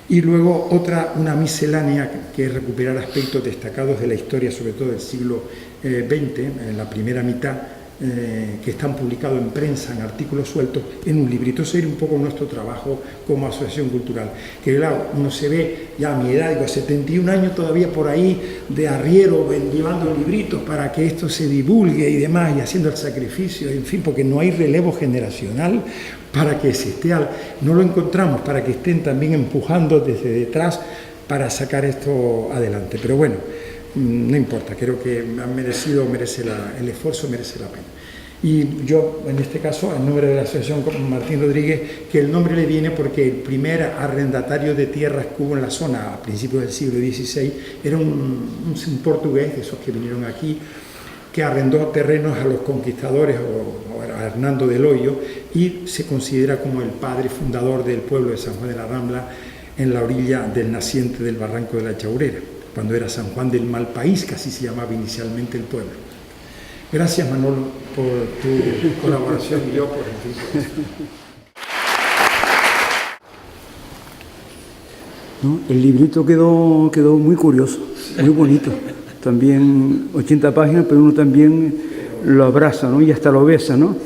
y luego una miscelánea que es recuperar aspectos destacados de la historia, sobre todo del siglo XX, en la primera mitad, que están publicados en prensa, en artículos sueltos, en un librito. Eso sería un poco nuestro trabajo como asociación cultural. Que claro, uno se ve ya a mi edad, digo, a 71 años todavía por ahí de arriero, llevando libritos para que esto se divulgue y demás, y haciendo el sacrificio, en fin, porque no hay relevo generacional para que se esté no lo encontramos, para que estén también empujando desde detrás para sacar esto adelante. Pero bueno, no importa, creo que el esfuerzo merece la pena. Y yo, en este caso, en nombre de la Asociación Martín Rodríguez, que el nombre le viene porque el primer arrendatario de tierras que hubo en la zona a principios del siglo XVI era un portugués, de esos que vinieron aquí, que arrendó terrenos a los conquistadores o a Hernando del Hoyo, y se considera como el padre fundador del pueblo de San Juan de la Rambla, en la orilla del naciente del barranco de la Chaurera, cuando era San Juan del Malpaís, que así se llamaba inicialmente el pueblo. Gracias, Manolo, por tu colaboración y yo por el tiempo. ¿No? El librito quedó muy curioso, muy bonito. También 80 páginas, pero uno también lo abraza, ¿no? Y hasta lo besa, ¿no?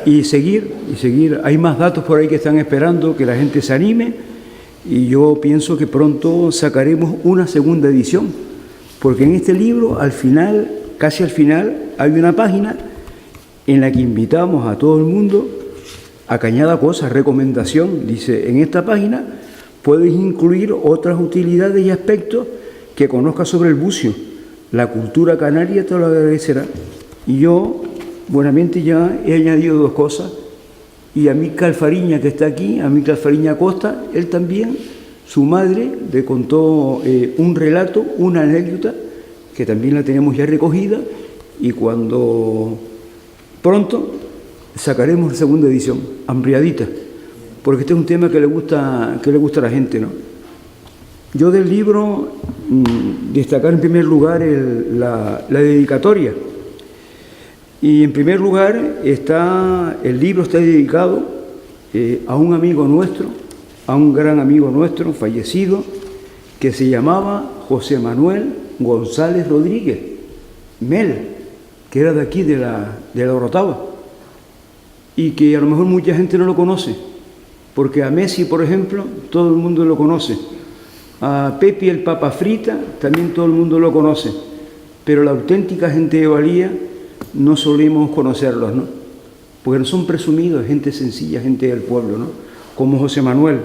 Y seguir. Hay más datos por ahí que están esperando que la gente se anime, y yo pienso que pronto sacaremos una segunda edición, porque en este libro, al final, casi al final, hay una página en la que invitamos a todo el mundo a que añada cosas, recomendación. Dice, en esta página puedes incluir otras utilidades y aspectos que conozcas sobre el bucio. La cultura canaria te lo agradecerá. Y yo, buenamente, ya he añadido 2 cosas. Y a Amílcar Fariña, que está aquí, a Amílcar Fariña Costa, él también, su madre, le contó un relato, una anécdota, que también la tenemos ya recogida, y cuando pronto sacaremos la segunda edición, ampliadita, porque este es un tema que le gusta a la gente, ¿no? Yo del libro, destacar en primer lugar la dedicatoria. Y en primer lugar, el libro está dedicado a un amigo nuestro, a un gran amigo nuestro, fallecido, que se llamaba José Manuel González Rodríguez, Mel, que era de aquí, de la Orotava, y que a lo mejor mucha gente no lo conoce, porque a Messi, por ejemplo, todo el mundo lo conoce. A Pepe el Papa Frita también todo el mundo lo conoce, pero la auténtica gente de Valía no solemos conocerlos, ¿no? Porque no son presumidos, gente sencilla, gente del pueblo, ¿no? Como José Manuel.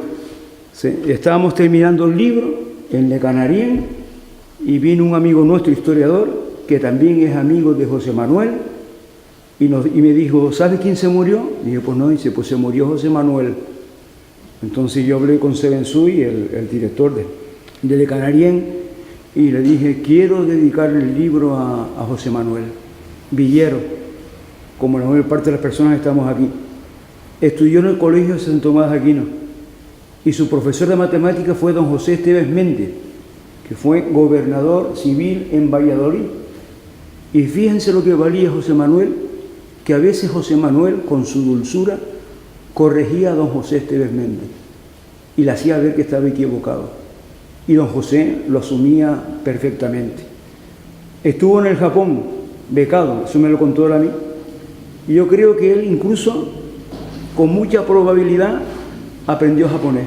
¿Sí? Estábamos terminando el libro en Le Canarien y vino un amigo nuestro, historiador, que también es amigo de José Manuel, y me dijo, ¿sabes quién se murió? Y dije, pues no, dice, pues se murió José Manuel. Entonces yo hablé con Sebensui, el director de Le Canarien, y le dije, quiero dedicar el libro a José Manuel Villero, como la mayor parte de las personas que estamos aquí. Estudió en el Colegio de San Tomás de Aquino, y su profesor de matemáticas fue don José Esteves Méndez, que fue gobernador civil en Valladolid. Y fíjense lo que valía José Manuel, que a veces José Manuel, con su dulzura, corregía a don José Esteves Méndez y le hacía ver que estaba equivocado. Y don José lo asumía perfectamente. Estuvo en el Japón, becado, eso me lo contó él a mí. Y yo creo que él incluso, con mucha probabilidad, aprendió japonés.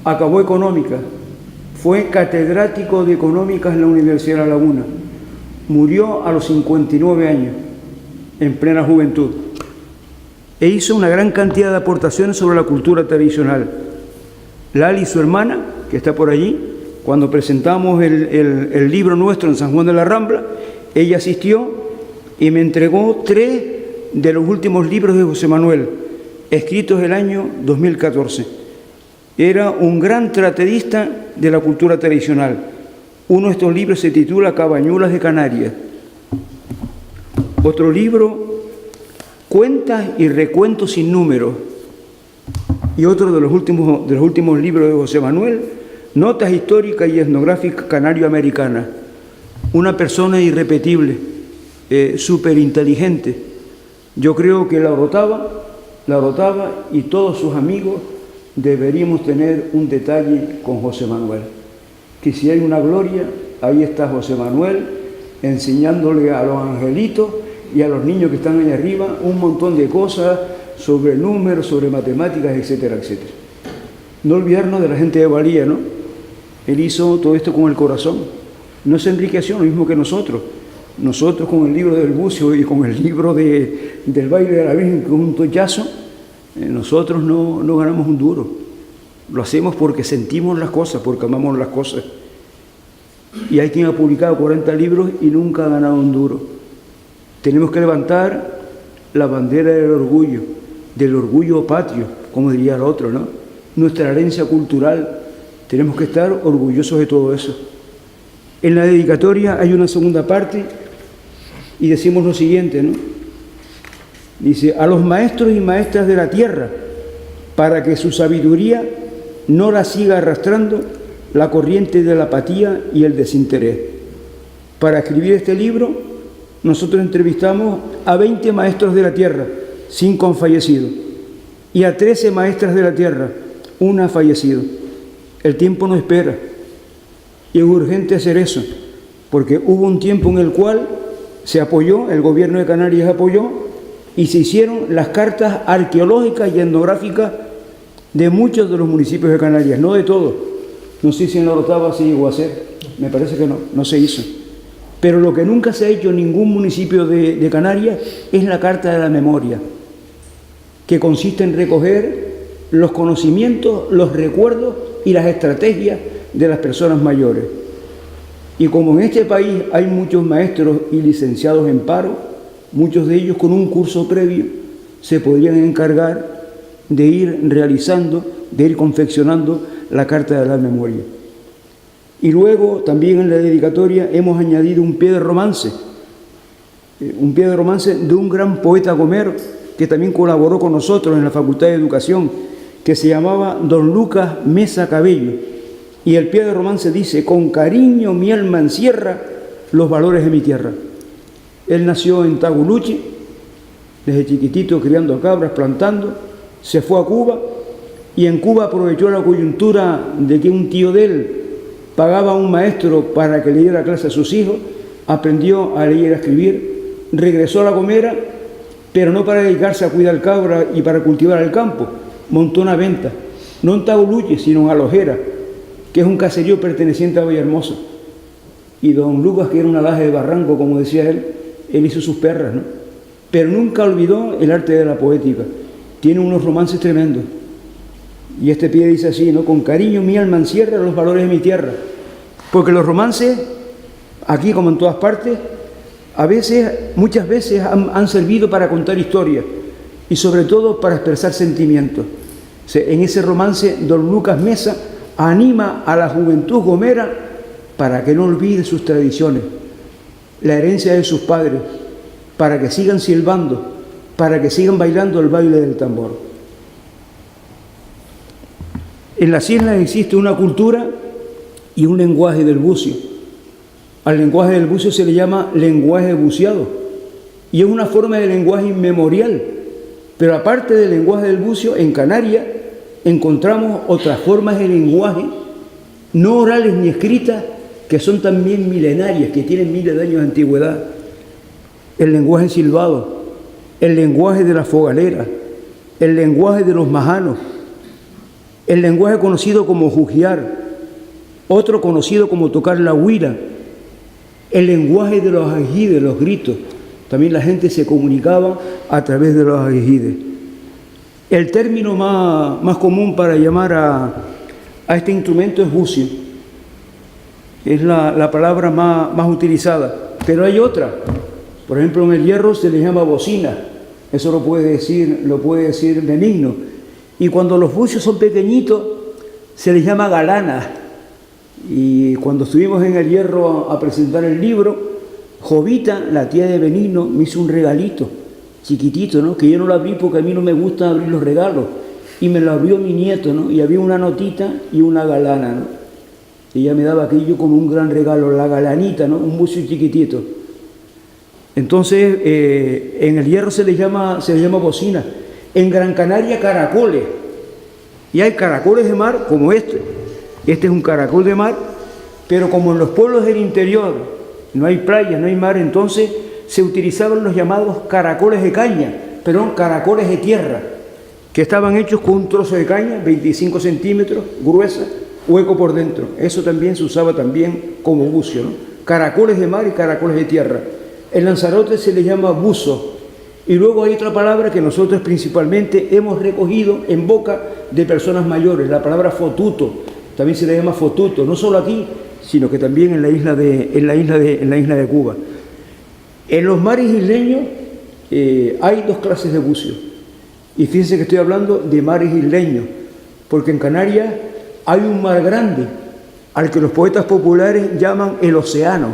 Acabó económica, fue catedrático de económicas en la Universidad de La Laguna. Murió a los 59 años, en plena juventud. E hizo una gran cantidad de aportaciones sobre la cultura tradicional. Lali, su hermana, que está por allí, cuando presentamos el libro nuestro en San Juan de la Rambla, ella asistió y me entregó 3 de los últimos libros de José Manuel, escritos el año 2014. Era un gran tratadista de la cultura tradicional. Uno de estos libros se titula Cabañuelas de Canarias. Otro libro, Cuentas y recuentos sin número. Y otro de los últimos libros de José Manuel, Notas históricas y etnográficas canario-americanas. Una persona irrepetible, súper inteligente. Yo creo que la Orotava y todos sus amigos deberíamos tener un detalle con José Manuel. Que si hay una gloria, ahí está José Manuel enseñándole a los angelitos y a los niños que están ahí arriba un montón de cosas sobre números, sobre matemáticas, etcétera, etcétera. No olvidarnos de la gente de Valía, ¿no? Él hizo todo esto con el corazón. No se enriqueció lo mismo que nosotros. Nosotros con el libro del bucio y con el libro del baile de la Virgen, con un tollazo, nosotros no ganamos un duro. Lo hacemos porque sentimos las cosas, porque amamos las cosas. Y hay quien ha publicado 40 libros y nunca ha ganado un duro. Tenemos que levantar la bandera del orgullo patrio, como diría el otro, ¿no? Nuestra herencia cultural. Tenemos que estar orgullosos de todo eso. En la dedicatoria hay una segunda parte y decimos lo siguiente, ¿no? Dice, a los maestros y maestras de la tierra, para que su sabiduría no la siga arrastrando la corriente de la apatía y el desinterés. Para escribir este libro, nosotros entrevistamos a 20 maestros de la tierra, 5 han fallecido, y a 13 maestras de la tierra, 1 ha fallecido. El tiempo no espera, y es urgente hacer eso, porque hubo un tiempo en el cual se apoyó, el gobierno de Canarias apoyó, y se hicieron las cartas arqueológicas y etnográficas de muchos de los municipios de Canarias, no de todos. No sé si en la Orotava se llegó a hacer, me parece que no se hizo. Pero lo que nunca se ha hecho en ningún municipio de Canarias es la Carta de la Memoria, que consiste en recoger los conocimientos, los recuerdos y las estrategias de las personas mayores. Y como en este país hay muchos maestros y licenciados en paro, muchos de ellos con un curso previo se podrían encargar de ir realizando, de ir confeccionando la Carta de la Memoria. Y luego también en la dedicatoria hemos añadido un pie de romance de un gran poeta gomero que también colaboró con nosotros en la Facultad de Educación, que se llamaba Don Lucas Mesa Cabello. Y el pie de romance dice, con cariño mi alma encierra los valores de mi tierra. Él nació en Taguluchi, desde chiquitito criando cabras, plantando, se fue a Cuba y en Cuba aprovechó la coyuntura de que un tío de él pagaba a un maestro para que le diera clase a sus hijos, aprendió a leer y a escribir, regresó a La Gomera, pero no para dedicarse a cuidar cabra y para cultivar el campo, montó una venta, no en Taguluchi, sino en Alojera, que es un caserío perteneciente a Villahermosa. Y don Lucas, que era una laja de barranco, como decía él hizo sus perras, ¿no? Pero nunca olvidó el arte de la poética. Tiene unos romances tremendos. Y este pie dice así, ¿no? Con cariño mi alma encierra los valores de mi tierra. Porque los romances, aquí como en todas partes, muchas veces han servido para contar historias y sobre todo para expresar sentimientos. O sea, en ese romance, don Lucas Mesa anima a la juventud gomera para que no olvide sus tradiciones, la herencia de sus padres, para que sigan silbando, para que sigan bailando el baile del tambor. En las islas existe una cultura y un lenguaje del bucio. Al lenguaje del bucio se le llama lenguaje buceado y es una forma de lenguaje inmemorial. Pero aparte del lenguaje del bucio, en Canarias encontramos otras formas de lenguaje, no orales ni escritas, que son también milenarias, que tienen miles de años de antigüedad. El lenguaje silbado, el lenguaje de la fogalera, el lenguaje de los majanos, el lenguaje conocido como jujiar, otro conocido como tocar la huira, el lenguaje de los ajides, los gritos. También la gente se comunicaba a través de los ajides. El término más común para llamar a este instrumento es bucio. Es la palabra más utilizada. Pero hay otra. Por ejemplo, en el hierro se le llama bocina. Eso lo puede decir Benigno. Y cuando los bucios son pequeñitos, se les llama galana. Y cuando estuvimos en El Hierro a presentar el libro, Jovita, la tía de Benigno, me hizo un regalito chiquitito, ¿no? Que yo no lo abrí porque a mí no me gusta abrir los regalos. Y me lo abrió mi nieto, ¿no? Y había una notita y una galana, ¿no? Y ella me daba aquello como un gran regalo, la galanita, ¿no? Un bucio chiquitito. Entonces, en El Hierro se le llama bocina. En Gran Canaria, caracoles. Y hay caracoles de mar como este. Este es un caracol de mar, pero como en los pueblos del interior no hay playa, no hay mar, entonces se utilizaban los llamados caracoles de caña, perdón, caracoles de tierra, que estaban hechos con un trozo de caña, 25 centímetros, gruesa, hueco por dentro. Eso también se usaba también como bucio, ¿no? Caracoles de mar y caracoles de tierra. En Lanzarote se le llama buzo. Y luego hay otra palabra que nosotros principalmente hemos recogido en boca de personas mayores, la palabra fotuto. También se le llama fotuto, no solo aquí, sino que también en la isla de Cuba. En los mares isleños hay dos clases de bucios. Y fíjense que estoy hablando de mares isleños, porque en Canarias hay un mar grande, al que los poetas populares llaman el océano.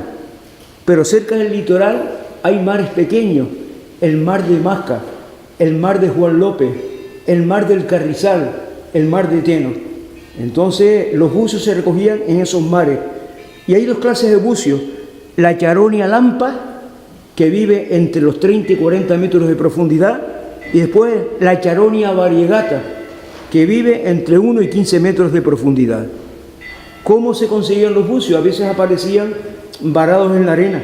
Pero cerca del litoral hay mares pequeños, el mar de Masca, el mar de Juan López, el mar del Carrizal, el mar de Teno. Entonces los bucios se recogían en esos mares. Y hay dos clases de bucios: la charonia lampa, que vive entre los 30 y 40 metros de profundidad, y después la charonia variegata, que vive entre 1 y 15 metros de profundidad. ¿Cómo se conseguían los bucios? A veces aparecían varados en la arena,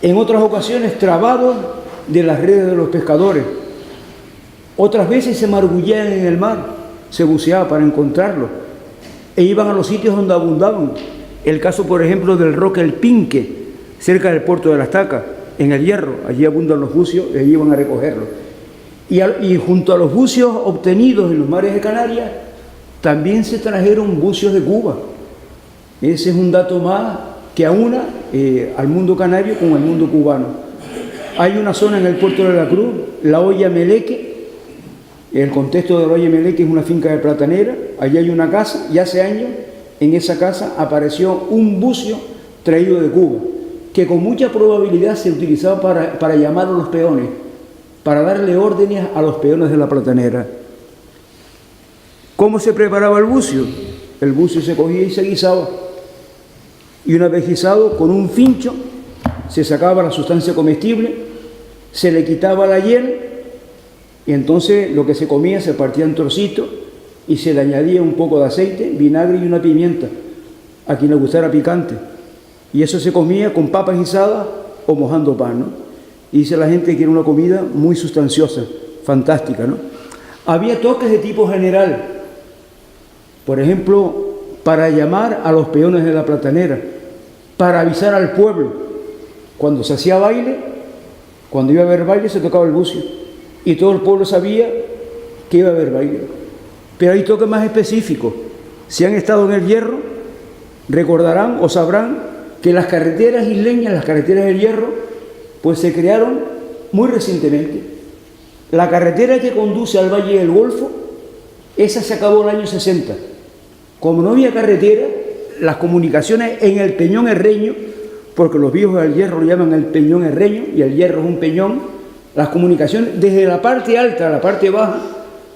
en otras ocasiones trabados de las redes de los pescadores, otras veces se margullaban en el mar, se buceaba para encontrarlos, e iban a los sitios donde abundaban. El caso, por ejemplo, del Roque El Pinque, cerca del puerto de La Estaca, en El Hierro, allí abundan los bucios y allí iban a recogerlos. Y junto a los bucios obtenidos en los mares de Canarias, también se trajeron bucios de Cuba. Ese es un dato más que aúna al mundo canario con el mundo cubano. Hay una zona en el puerto de la Cruz, la Olla Meleque. El contexto de la Olla Meleque es una finca de platanera. Allí hay una casa y hace años en esa casa apareció un bucio traído de Cuba, que con mucha probabilidad se utilizaba para llamar a los peones, para darle órdenes a los peones de la platanera. ¿Cómo se preparaba el bucio? El bucio se cogía y se guisaba. Y una vez guisado, con un fincho, se sacaba la sustancia comestible, se le quitaba la hiel, y entonces lo que se comía se partía en trocitos y se le añadía un poco de aceite, vinagre y una pimienta, a quien le gustara picante. Y eso se comía con papas guisadas o mojando pan, ¿no? Y dice la gente que era una comida muy sustanciosa, fantástica, ¿no? Había toques de tipo general, por ejemplo, para llamar a los peones de la platanera, para avisar al pueblo. Cuando se hacía baile, cuando iba a haber baile, se tocaba el bucio. Y todo el pueblo sabía que iba a haber baile. Pero hay toques más específicos. Si han estado en El Hierro, recordarán o sabrán que las carreteras isleñas, las carreteras del Hierro, pues se crearon muy recientemente. La carretera que conduce al Valle del Golfo, esa se acabó en el año 60. Como no había carretera, las comunicaciones en el Peñón Herreño, porque los viejos del Hierro lo llaman el Peñón Herreño, y el Hierro es un peñón, las comunicaciones desde la parte alta a la parte baja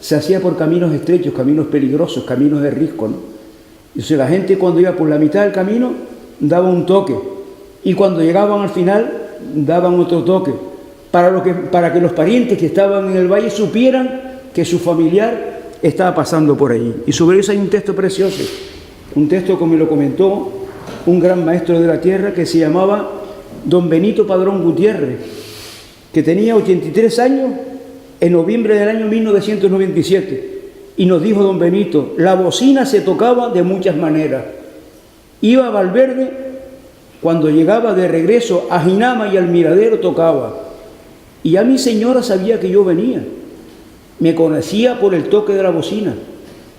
se hacía por caminos estrechos, caminos peligrosos, caminos de risco, ¿no? Entonces la gente cuando iba por la mitad del camino daba un toque, y cuando llegaban al final daban otro toque, para que los parientes que estaban en el valle supieran que su familiar estaba pasando por ahí. Y sobre eso hay un texto precioso, un texto que me lo comentó un gran maestro de la tierra que se llamaba don Benito Padrón Gutiérrez, que tenía 83 años en noviembre del año 1997, y nos dijo don Benito: la bocina se tocaba de muchas maneras. Iba a Valverde, cuando llegaba de regreso a Jinama y al Miradero tocaba, y ya mi señora sabía que yo venía, me conocía por el toque de la bocina.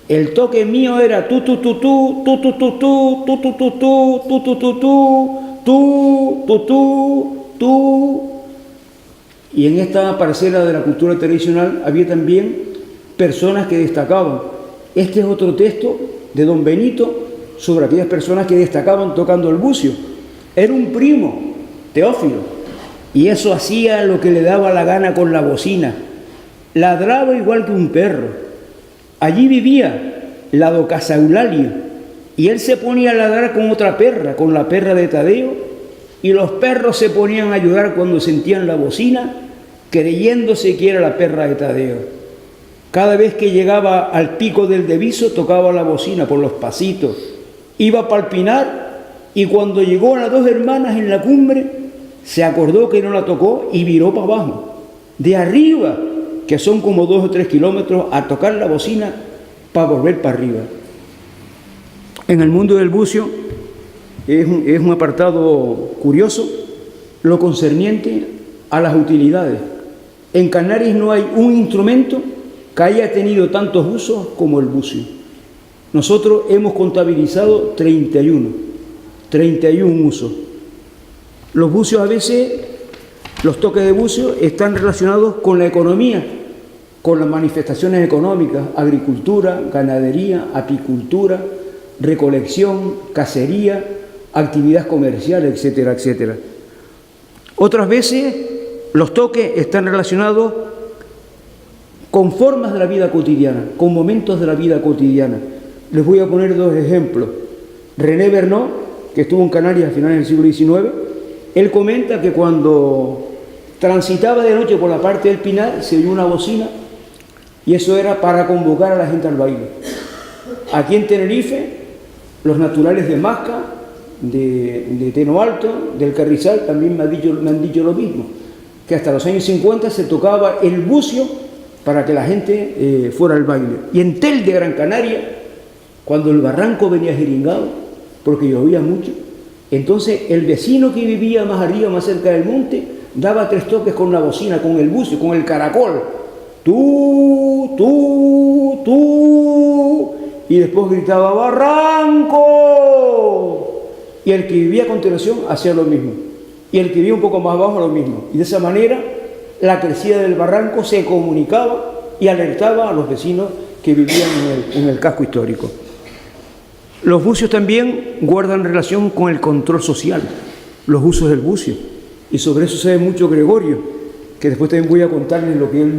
El toque mío era tu tu tu tu tu tu tu tu tu tu tu tu tu tu tu tu tu tu tu. Y en esta parcela de la cultura tradicional había también personas que destacaban. Este es otro texto de don Benito sobre aquellas personas que destacaban tocando el bucio. Era un primo, Teófilo, y eso hacía lo que le daba la gana con la bocina. Ladraba igual que un perro. Allí vivía la docasa Eulalia, y él se ponía a ladrar con otra perra, con la perra de Tadeo, y los perros se ponían a llorar cuando sentían la bocina, creyéndose que era la perra de Tadeo. Cada vez que llegaba al pico del Deviso, tocaba la bocina por los pasitos, iba a palpinar, y cuando llegó a las dos hermanas en la cumbre, se acordó que no la tocó y viró para abajo. De arriba, que son como 2 o 3 kilómetros, a tocar la bocina para volver para arriba. En el mundo del bucio es un apartado curioso lo concerniente a las utilidades. En Canarias no hay un instrumento que haya tenido tantos usos como el bucio. Nosotros hemos contabilizado 31 usos. Los bucios a veces, los toques de bucio están relacionados con la economía, con las manifestaciones económicas, agricultura, ganadería, apicultura, recolección, cacería, actividad comercial, etcétera, etcétera. Otras veces los toques están relacionados con formas de la vida cotidiana, con momentos de la vida cotidiana. Les voy a poner 2 ejemplos. René Bernot, que estuvo en Canarias a finales del siglo XIX, él comenta que cuando transitaba de noche por la parte del Pinar se oyó una bocina y eso era para convocar a la gente al baile. Aquí en Tenerife, los naturales de Masca, de Teno Alto, del Carrizal, también me han dicho lo mismo, que hasta los años 50 se tocaba el bucio para que la gente fuera al baile. Y en Tel de Gran Canaria, cuando el barranco venía jeringado, porque llovía mucho, entonces el vecino que vivía más arriba, más cerca del monte, daba 3 toques con la bocina, con el bucio, con el caracol. Tú, tú, tú. Y después gritaba ¡barranco! Y el que vivía a continuación hacía lo mismo. Y el que vivía un poco más abajo lo mismo. Y de esa manera la crecida del barranco se comunicaba y alertaba a los vecinos que vivían en el casco histórico. Los bucios también guardan relación con el control social, los usos del bucio. Y sobre eso sabe mucho Gregorio, que después también voy a contarles lo que él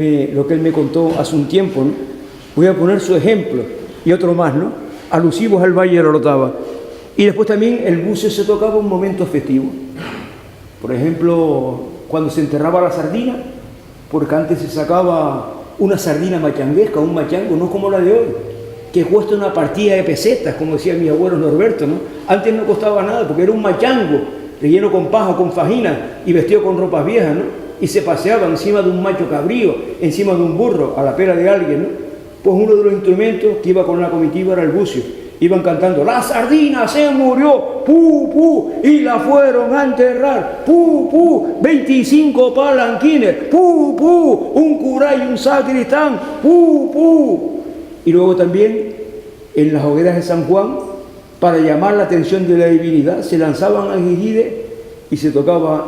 me contó hace un tiempo, ¿no? Voy a poner su ejemplo y otro más, ¿no? Alusivos al Valle de la Orotava. Y después también el bucio se tocaba en momentos festivos. Por ejemplo, cuando se enterraba la sardina, porque antes se sacaba una sardina machanguesca, un machango, no como la de hoy, que cuesta una partida de pesetas, como decía mi abuelo Norberto, ¿no? Antes no costaba nada, porque era un machango, relleno con paja, con fajina, y vestido con ropas viejas, ¿no? Y se paseaba encima de un macho cabrío, encima de un burro, a la pera de alguien, ¿no? Pues uno de los instrumentos que iba con la comitiva era el bucio. Iban cantando, la sardina se murió, pu, pu, y la fueron a enterrar, pu, pu, 25 palanquines, pu, pu, un cura y un sacristán, pu, pu. Y luego también en las hogueras de San Juan, para llamar la atención de la divinidad, se lanzaban aguijides y se tocaba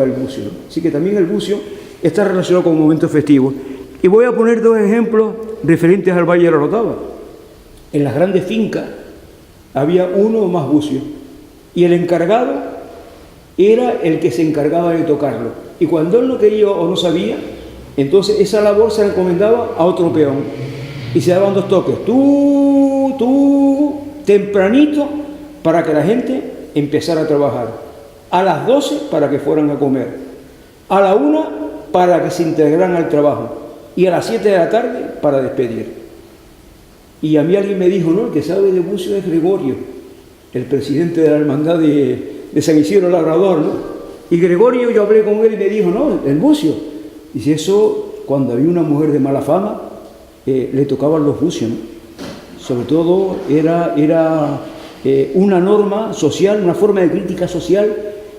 el bucio, ¿no? Así que también el bucio está relacionado con momentos festivos. Y voy a poner 2 ejemplos referentes al Valle de la Orotava. En las grandes fincas había uno o más bucios y el encargado era el que se encargaba de tocarlo. Y cuando él no quería o no sabía, entonces esa labor se la encomendaba a otro peón. Y se daban 2 toques, tú, tempranito, para que la gente empezara a trabajar. A las 12 para que fueran a comer. A la 1 para que se integraran al trabajo. Y a las 7 de la tarde para despedir. Y a mí alguien me dijo, no, el que sabe de bucio es Gregorio, el presidente de la hermandad de San Isidro Labrador, ¿no? Y Gregorio, yo hablé con él y me dijo, no, el bucio. Dice, eso, cuando había una mujer de mala fama, le tocaban los bucios, ¿no? Sobre todo era una norma social, una forma de crítica social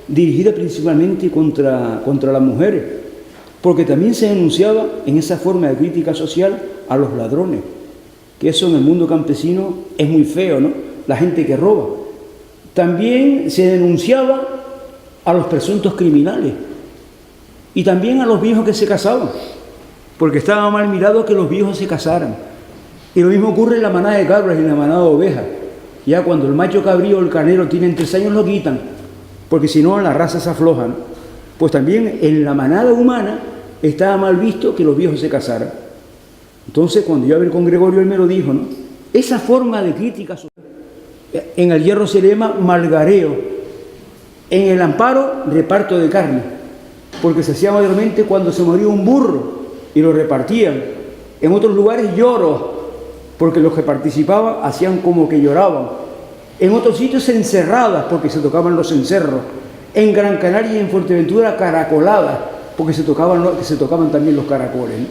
dirigida principalmente contra las mujeres, porque también se denunciaba en esa forma de crítica social a los ladrones, que eso en el mundo campesino es muy feo, ¿no? La gente que roba. También se denunciaba a los presuntos criminales, Y también a los viejos que se casaban, porque estaba mal mirado que los viejos se casaran. Y lo mismo ocurre en la manada de cabras y en la manada de ovejas. Ya cuando el macho cabrío o el carnero tienen 3 años lo quitan, porque si no la raza se afloja, ¿no? Pues también en la manada humana estaba mal visto que los viejos se casaran. Entonces cuando yo hablé con Gregorio, él me lo dijo, ¿no? Esa forma de crítica en el Hierro se le llama malgareo, en el Amparo reparto de carne, porque se hacía mayormente cuando se moría un burro y lo repartían. En otros lugares lloros, porque los que participaban hacían como que lloraban. En otros sitios encerradas, porque se tocaban los encerros. En Gran Canaria y en Fuerteventura caracoladas, porque se tocaban también los caracoles, ¿no?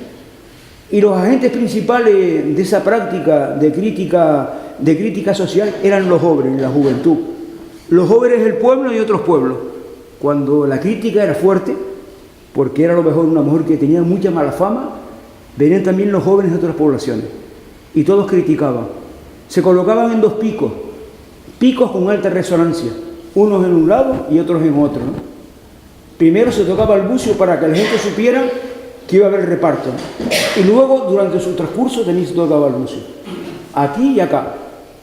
Y los agentes principales de esa práctica de crítica social eran los jóvenes, la juventud. Los jóvenes del pueblo y otros pueblos. Cuando la crítica era fuerte, porque era a lo mejor una mujer que tenía mucha mala fama, venían también los jóvenes de otras poblaciones. Y todos criticaban. Se colocaban en 2 picos, picos con alta resonancia, unos en un lado y otros en otro, ¿no? Primero se tocaba el bucio para que la gente supiera que iba a haber reparto, ¿no? Y luego, durante su transcurso, también se tocaba el bucio, aquí y acá.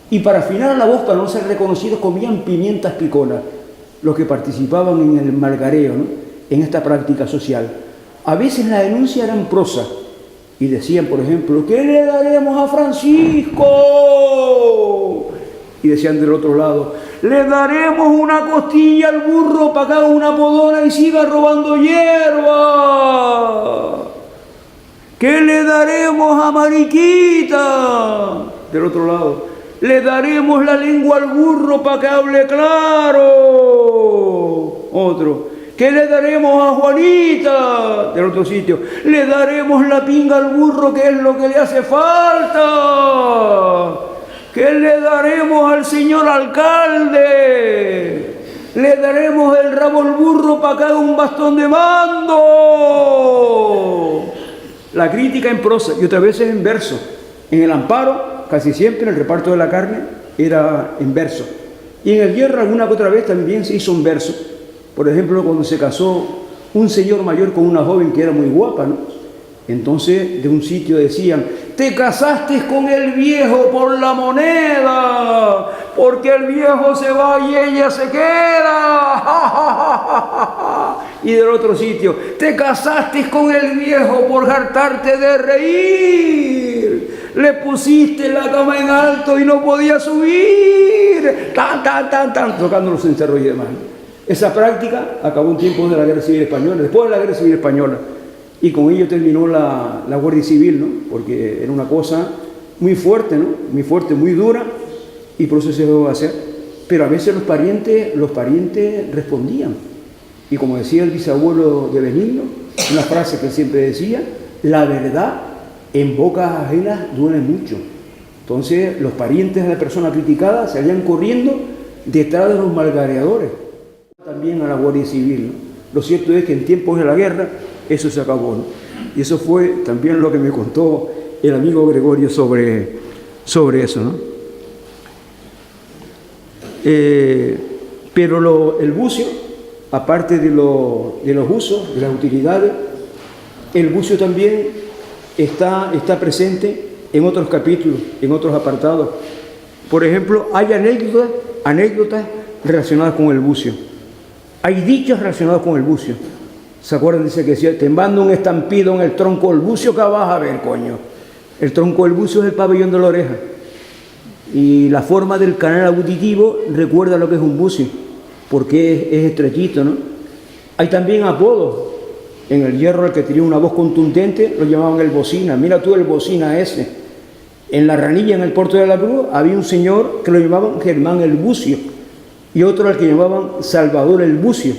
Y para afinar la voz, para no ser reconocidos, comían pimientas piconas, los que participaban en el malgareo, ¿no? En esta práctica social. A veces la denuncia era en prosa, y decían, por ejemplo, ¿qué le daremos a Francisco? Y decían del otro lado, le daremos una costilla al burro para que haga una podona y siga robando hierba. ¿Qué le daremos a Mariquita? Del otro lado, le daremos la lengua al burro para que hable claro. Otro, ¿qué le daremos a Juanita? Del otro sitio, le daremos la pinga al burro, que es lo que le hace falta. ¿Qué le daremos al señor alcalde? Le daremos el rabo al burro para que haga un bastón de mando. La crítica en prosa y otras veces en verso. En el Amparo, casi siempre el reparto de la carne era en verso. Y en el Hierro alguna que otra vez también se hizo en verso. Por ejemplo, cuando se casó un señor mayor con una joven que era muy guapa, ¿no? Entonces, de un sitio decían, te casaste con el viejo por la moneda, porque el viejo se va y ella se queda. Y del otro sitio, te casaste con el viejo por hartarte de reír. Le pusiste la cama en alto y no podía subir. Tocando los encerros y demás. Esa práctica acabó un tiempo de la Guerra Civil Española, después de la Guerra Civil Española. Y con ello terminó la Guardia Civil, ¿no? Porque era una cosa muy fuerte, ¿no? Muy fuerte, muy dura, y por eso se dejó hacer. Pero a veces los parientes respondían. Y como decía el bisabuelo de Benigno, una frase que él siempre decía, la verdad en bocas ajenas duele mucho. Entonces los parientes de la persona criticada salían corriendo detrás de los malgareadores. También a la Guardia Civil, ¿no? Lo cierto es que en tiempos de la guerra eso se acabó, ¿no? Y eso fue también lo que me contó el amigo Gregorio sobre eso, ¿no? Pero el bucio, aparte de los usos, de las utilidades, el bucio también está presente en otros capítulos, en otros apartados. Por ejemplo, hay anécdotas relacionadas con el bucio. Hay dichos relacionados con el bucio. ¿Se acuerdan? Dice que decía, te mando un estampido en el tronco del bucio que vas a ver, coño. El tronco del bucio es el pabellón de la oreja. Y la forma del canal auditivo recuerda lo que es un bucio, porque es estrechito, ¿no? Hay también apodos. En el Hierro, el que tenía una voz contundente, lo llamaban el bocina. Mira tú el bocina ese. En la Ranilla, en el puerto de la Cruz, había un señor que lo llamaban Germán el Bucio, y otro al que llamaban Salvador el Bucio.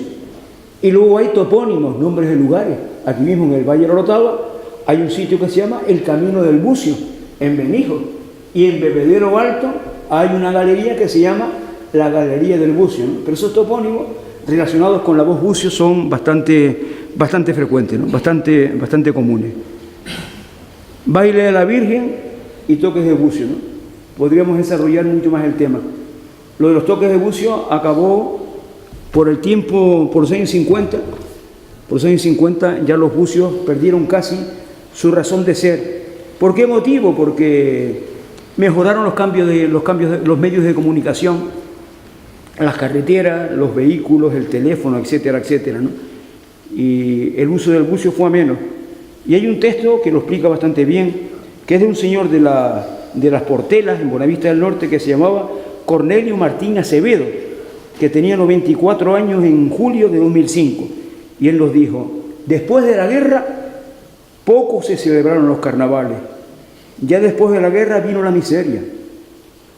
Y luego hay topónimos, nombres de lugares. Aquí mismo en el Valle de Orotava hay un sitio que se llama el Camino del Bucio, en Benijo. Y en Bebedero Alto hay una galería que se llama la Galería del Bucio, ¿no? Pero esos topónimos relacionados con la voz bucio son bastante frecuentes, ¿no? Bastante comunes. Baile de la Virgen y toques de bucio, ¿no? Podríamos desarrollar mucho más el tema. Lo de los toques de bucio acabó por el tiempo, por los años 50, Por los años 50 ya los bucios perdieron casi su razón de ser. ¿Por qué motivo? Porque mejoraron los medios de comunicación, las carreteras, los vehículos, el teléfono, etcétera, etcétera, ¿no? Y el uso del bucio fue a menos. Y hay un texto que lo explica bastante bien, que es de un señor de las Portelas, en Buenavista del Norte, que se llamaba Cornelio Martín Acevedo, que tenía 94 años en julio de 2005. Y él nos dijo: después de la guerra, poco se celebraron los carnavales. Ya después de la guerra vino la miseria.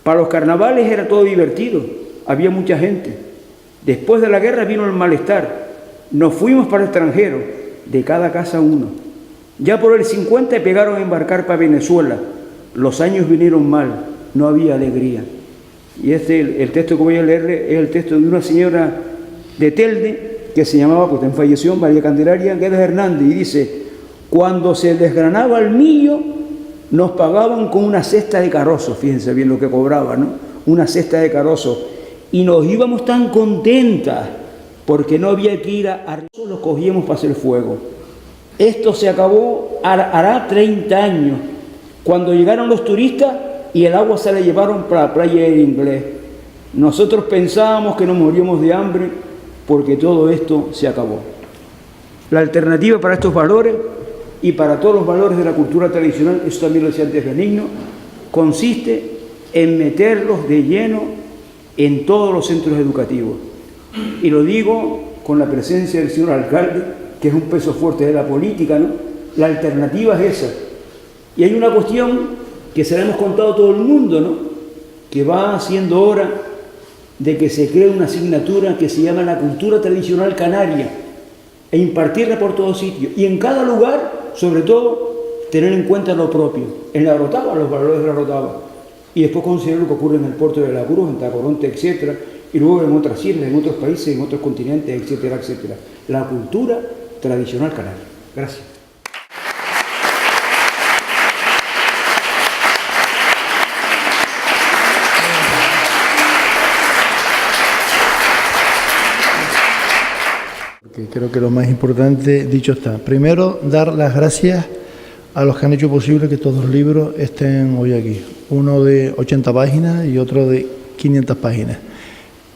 Para los carnavales era todo divertido, había mucha gente. Después de la guerra vino el malestar. Nos fuimos para el extranjero, de cada casa uno. Ya por el 50 pegaron a embarcar para Venezuela. Los años vinieron mal, no había alegría. Y el texto que voy a leerle es el texto de una señora de Telde, que se llamaba, pues en falleció, María Candelaria Guedes Hernández, y dice: cuando se desgranaba el millo, nos pagaban con una cesta de carozos, fíjense bien lo que cobraba, ¿no? Una cesta de carozos, y nos íbamos tan contentas, porque no había que ir a los cogíamos para hacer fuego. Esto se acabó, hará 30 años, cuando llegaron los turistas y el agua se la llevaron para la playa del Inglés. Nosotros pensábamos que nos moríamos de hambre, porque todo esto se acabó. La alternativa para estos valores y para todos los valores de la cultura tradicional, eso también lo decía antes Benigno, consiste en meterlos de lleno en todos los centros educativos. Y lo digo con la presencia del señor alcalde, que es un peso fuerte de la política, ¿no? La alternativa es esa. Y hay una cuestión que se la hemos contado a todo el mundo, ¿no? Que va siendo hora de que se cree una asignatura que se llama la cultura tradicional canaria e impartirla por todos sitios. Y en cada lugar, sobre todo, tener en cuenta lo propio. En la Orotava, los valores de la Orotava. Y después considerar lo que ocurre en el puerto de la Cruz, en Tacoronte, etcétera. Y luego en otras islas, en otros países, en otros continentes, etcétera, etcétera. La cultura tradicional canaria. Gracias. Creo que lo más importante, dicho está. Primero, dar las gracias a los que han hecho posible que todos los libros estén hoy aquí. Uno de 80 páginas y otro de 500 páginas.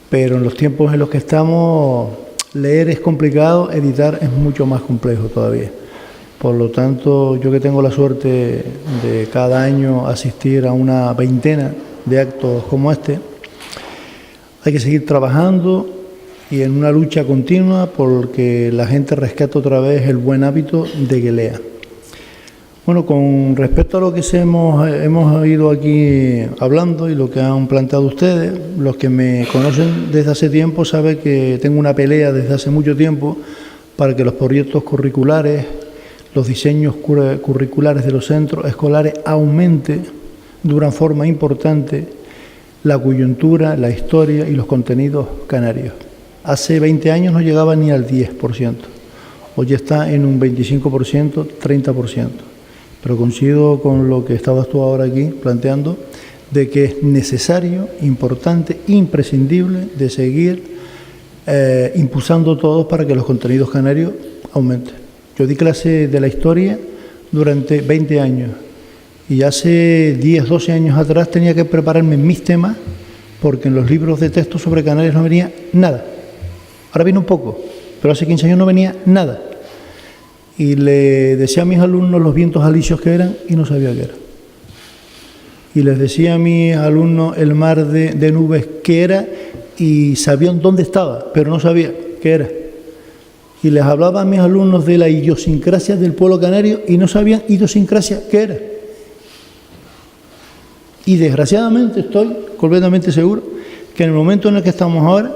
Pero en los tiempos en los que estamos, leer es complicado, editar es mucho más complejo todavía. Por lo tanto, yo que tengo la suerte de cada año asistir a una veintena de actos como este, hay que seguir trabajando y en una lucha continua porque la gente rescate otra vez el buen hábito de que lea. Bueno, con respecto a lo que hemos ido aquí hablando y lo que han planteado ustedes, los que me conocen desde hace tiempo saben que tengo una pelea desde hace mucho tiempo para que los proyectos curriculares, los diseños curriculares de los centros escolares aumente de una forma importante la coyuntura, la historia y los contenidos canarios. Hace 20 años no llegaba ni al 10%, hoy está en un 25%, 30%. Pero coincido con lo que estabas tú ahora aquí planteando, de que es necesario, importante, imprescindible de seguir impulsando todos para que los contenidos canarios aumenten. Yo di clase de la historia durante 20 años y hace 10, 12 años atrás tenía que prepararme mis temas porque en los libros de texto sobre Canarias no venía nada. Ahora viene un poco, pero hace 15 años no venía nada. Y le decía a mis alumnos los vientos alisios que eran y no sabía qué era. Y les decía a mis alumnos el mar de nubes que era y sabían dónde estaba, pero no sabía qué era. Y les hablaba a mis alumnos de la idiosincrasia del pueblo canario y no sabían idiosincrasia qué era. Y desgraciadamente estoy completamente seguro que en el momento en el que estamos ahora,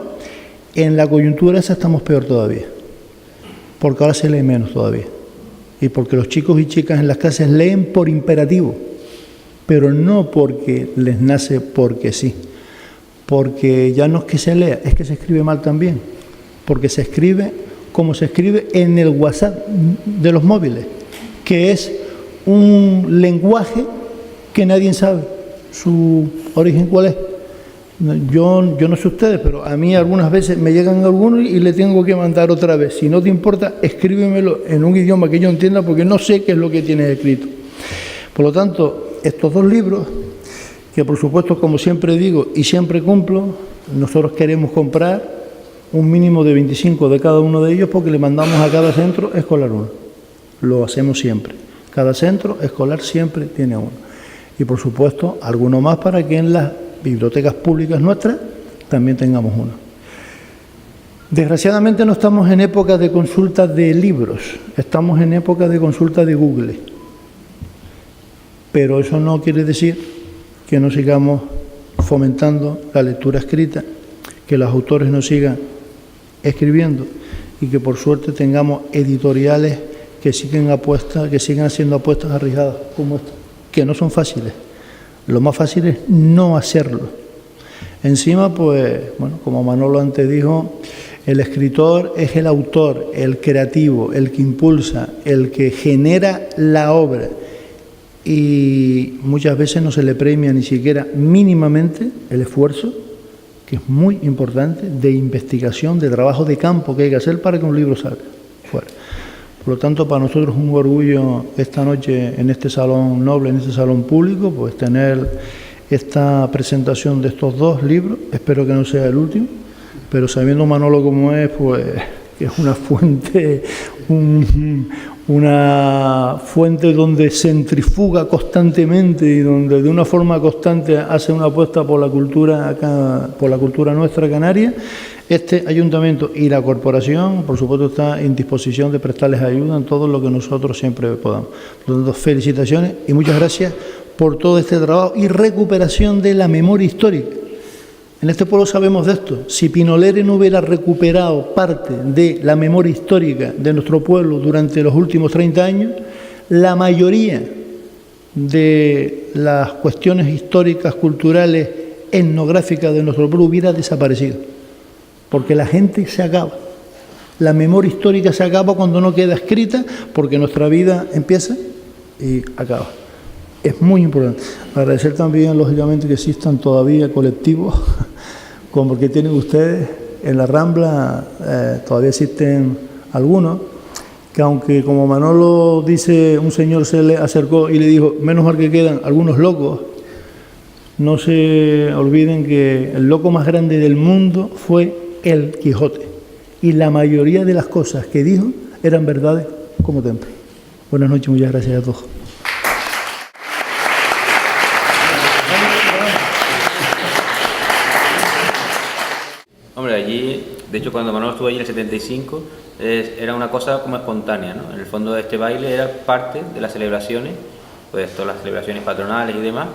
en la coyuntura esa estamos peor todavía. Porque ahora se lee menos todavía. Y porque los chicos y chicas en las clases leen por imperativo, pero no porque les nace porque sí. Porque ya no es que se lea, es que se escribe mal también. Porque se escribe como se escribe en el WhatsApp de los móviles, que es un lenguaje que nadie sabe su origen cuál es. Yo no sé ustedes, pero a mí algunas veces me llegan algunos y le tengo que mandar otra vez. Si no te importa, escríbemelo en un idioma que yo entienda, porque no sé qué es lo que tienes escrito. Por lo tanto, estos 2 libros, que por supuesto, como siempre digo y siempre cumplo, nosotros queremos comprar un mínimo de 25 de cada uno de ellos, porque le mandamos a cada centro escolar uno. Lo hacemos siempre. Cada centro escolar siempre tiene uno. Y por supuesto, alguno más para que en las bibliotecas públicas nuestras también tengamos uno. Desgraciadamente no estamos en época de consulta de libros, estamos en época de consulta de Google. Pero eso no quiere decir que no sigamos fomentando la lectura escrita, que los autores nos sigan escribiendo y que por suerte tengamos editoriales que sigan haciendo apuestas arriesgadas como esta, que no son fáciles. Lo más fácil es no hacerlo. Encima, pues, bueno, como Manolo antes dijo, el escritor es el autor, el creativo, el que impulsa, el que genera la obra. Y muchas veces no se le premia ni siquiera mínimamente el esfuerzo, que es muy importante, de investigación, de trabajo de campo que hay que hacer para que un libro salga fuera. Por lo tanto, para nosotros es un orgullo esta noche en este salón noble, en este salón público, pues tener esta presentación de estos 2 libros. Espero que no sea el último, pero sabiendo Manolo como es, pues que es una fuente, una fuente donde centrifuga constantemente y donde de una forma constante hace una apuesta por la cultura acá, por la cultura nuestra canaria. Este ayuntamiento y la corporación, por supuesto, está en disposición de prestarles ayuda en todo lo que nosotros siempre podamos. Por lo tanto, felicitaciones y muchas gracias por todo este trabajo y recuperación de la memoria histórica. En este pueblo sabemos de esto. Si Pinolere no hubiera recuperado parte de la memoria histórica de nuestro pueblo durante los últimos 30 años, la mayoría de las cuestiones históricas, culturales, etnográficas de nuestro pueblo hubiera desaparecido. Porque la gente se acaba. La memoria histórica se acaba cuando no queda escrita, porque nuestra vida empieza y acaba. Es muy importante. Agradecer también, lógicamente, que existan todavía colectivos como el que tienen ustedes. En la Rambla todavía existen algunos, que aunque, como Manolo dice, un señor se le acercó y le dijo, menos mal que quedan algunos locos, no se olviden que el loco más grande del mundo fue el Quijote, y la mayoría de las cosas que dijo eran verdades como templo. Buenas noches, muchas gracias a todos. Hombre, allí, de hecho, cuando Manolo estuvo allí en el 75, era una cosa como espontánea, ¿no? En el fondo, este baile era parte de las celebraciones, pues todas las celebraciones patronales y demás,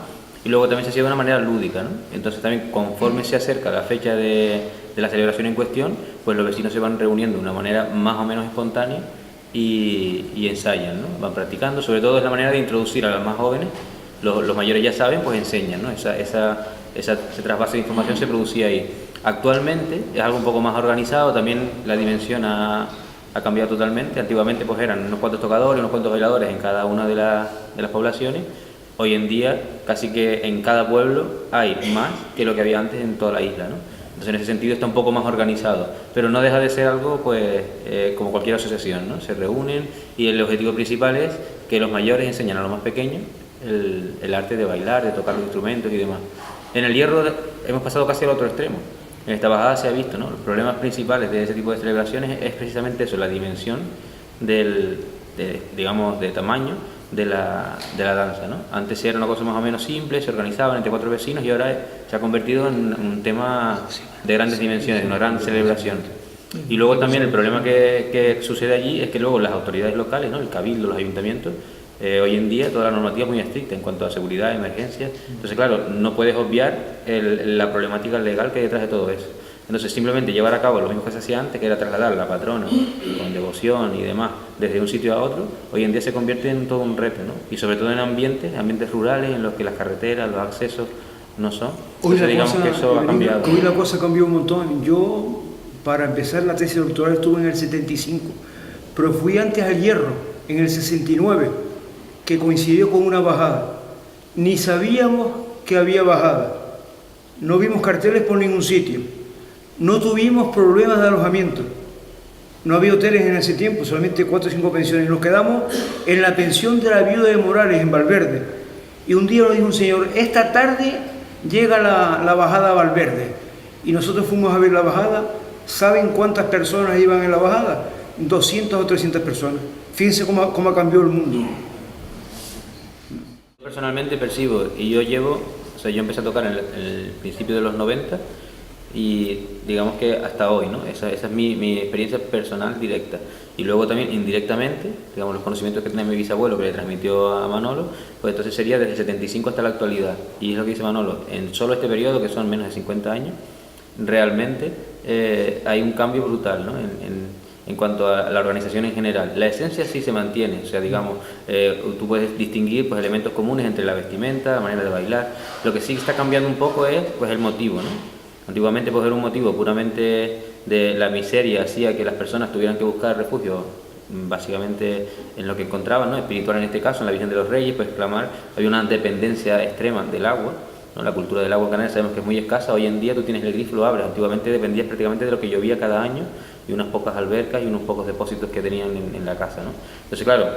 y luego también se hacía de una manera lúdica, ¿no? Entonces también, conforme se acerca la fecha de la celebración en cuestión, pues los vecinos se van reuniendo de una manera más o menos espontánea y ensayan, ¿no? Van practicando. Sobre todo es la manera de introducir a los más jóvenes. Los mayores ya saben, pues enseñan, ¿no? Ese trasvase de información se producía ahí. Actualmente es algo un poco más organizado, también la dimensión ha cambiado totalmente. Antiguamente pues eran unos cuantos tocadores, unos cuantos bailadores en cada una de las poblaciones. Hoy en día casi que en cada pueblo hay más que lo que había antes en toda la isla, ¿no? Entonces en ese sentido está un poco más organizado, pero no deja de ser algo pues como cualquier asociación, ¿no? Se reúnen y el objetivo principal es que los mayores enseñan a los más pequeños el arte de bailar, de tocar los instrumentos y demás. En el Hierro hemos pasado casi al otro extremo. En esta bajada se ha visto, ¿no? Los problemas principales de ese tipo de celebraciones es precisamente eso, la dimensión de tamaño de la danza, ¿no? Antes era una cosa más o menos simple, se organizaban entre 4 vecinos y ahora se ha convertido en un tema de grandes dimensiones, una gran celebración. Y luego también el problema que sucede allí es que luego las autoridades locales, ¿no? El cabildo, los ayuntamientos, hoy en día toda la normativa es muy estricta en cuanto a seguridad, emergencias. Entonces, claro, no puedes obviar la problemática legal que hay detrás de todo eso. Entonces, simplemente llevar a cabo lo mismo que se hacía antes, que era trasladar a la patrona con devoción y demás desde un sitio a otro, hoy en día se convierte en todo un reto, ¿no? Y sobre todo en ambientes rurales en los que las carreteras, los accesos no son. Entonces, digamos que eso ha cambiado. Hoy la cosa cambió un montón. Yo, para empezar la tesis doctoral, estuve en el 75, pero fui antes al Hierro, en el 69, que coincidió con una bajada. Ni sabíamos que había bajada. no vimos carteles por ningún sitio, no tuvimos problemas de alojamiento, no había hoteles en ese tiempo, solamente 4 o 5 pensiones. Nos quedamos en la pensión de la viuda de Morales, en Valverde, y un día nos dijo un señor: esta tarde llega la bajada a Valverde, y nosotros fuimos a ver la bajada. ¿Saben cuántas personas iban en la bajada? 200 o 300 personas. Fíjense cómo ha cambiado el mundo. Personalmente percibo, y yo yo empecé a tocar en el principio de los 90 y digamos que hasta hoy, ¿no? Esa es mi experiencia personal directa. Y luego también indirectamente, digamos, los conocimientos que tenía mi bisabuelo que le transmitió a Manolo, pues entonces sería desde el 75 hasta la actualidad. Y es lo que dice Manolo, en solo este periodo, que son menos de 50 años, realmente hay un cambio brutal, ¿no? En cuanto a la organización en general. La esencia sí se mantiene, o sea, digamos, tú puedes distinguir pues, elementos comunes entre la vestimenta, la manera de bailar. Lo que sí está cambiando un poco es pues, el motivo, ¿no? Antiguamente pues, era un motivo puramente de la miseria, hacía que las personas tuvieran que buscar refugio básicamente en lo que encontraban, ¿no? Espiritual en este caso, en la Virgen de los Reyes, pues clamar, había una dependencia extrema del agua, ¿no? La cultura del agua canaria sabemos que es muy escasa. Hoy en día tú tienes el grifo, lo abres. Antiguamente dependías prácticamente de lo que llovía cada año y unas pocas albercas y unos pocos depósitos que tenían en la casa, ¿no? Entonces, claro,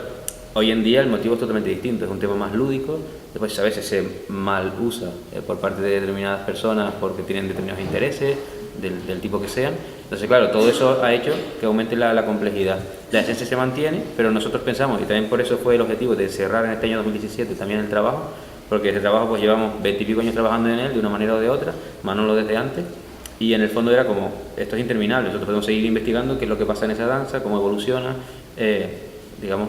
hoy en día el motivo es totalmente distinto, es un tema más lúdico. Después a veces se mal usa por parte de determinadas personas porque tienen determinados intereses del tipo que sean. Entonces, claro, todo eso ha hecho que aumente la complejidad. La esencia se mantiene, pero nosotros pensamos, y también por eso fue el objetivo de cerrar en este año 2017 también el trabajo, porque ese trabajo pues llevamos 20 y pico años trabajando en él de una manera o de otra, Manolo desde antes, y en el fondo era como, esto es interminable, nosotros podemos seguir investigando qué es lo que pasa en esa danza, cómo evoluciona, digamos,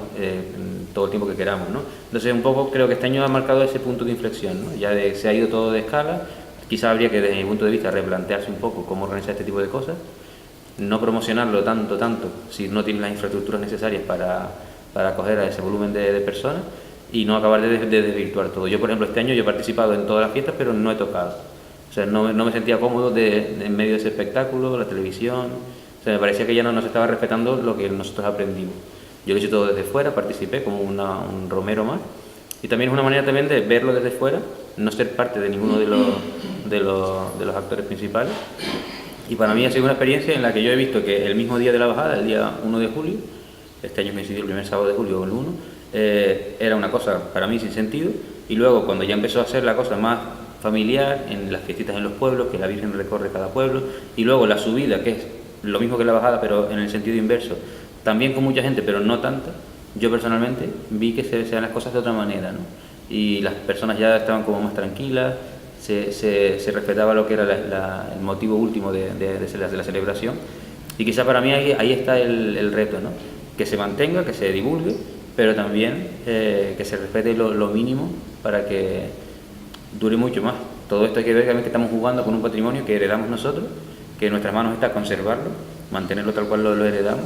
todo el tiempo que queramos, ¿no? Entonces un poco creo que este año ha marcado ese punto de inflexión, ¿no? Ya se ha ido todo de escala, quizá habría que desde mi punto de vista replantearse un poco cómo organizar este tipo de cosas, no promocionarlo tanto, si no tienes las infraestructuras necesarias para acoger a ese volumen de personas, y no acabar de desvirtuar todo. Yo, por ejemplo, este año yo he participado en todas las fiestas, pero no he tocado. O sea, no me sentía cómodo en medio de ese espectáculo, la televisión. O sea, me parecía que ya no nos estaba respetando lo que nosotros aprendimos. Yo lo hice todo desde fuera, participé como un romero más. Y también es una manera también de verlo desde fuera, no ser parte de ninguno de los actores principales. Y para mí ha sido una experiencia en la que yo he visto que el mismo día de la bajada, el día 1 de julio, este año coincidió el primer sábado de julio con el 1, era una cosa para mí sin sentido, y luego cuando ya empezó a ser la cosa más familiar, en las fiestitas en los pueblos, que la Virgen recorre cada pueblo, y luego la subida, que es lo mismo que la bajada, pero en el sentido inverso, también con mucha gente, pero no tanta, yo personalmente vi que se hacían las cosas de otra manera, ¿no? Y las personas ya estaban como más tranquilas, se respetaba lo que era el motivo último de la celebración, y quizá para mí ahí está el reto, ¿no? Que se mantenga, que se divulgue, pero también que se respete lo mínimo para que dure mucho más. Todo esto hay que ver que estamos jugando con un patrimonio que heredamos nosotros, que en nuestras manos está conservarlo, mantenerlo tal cual lo heredamos,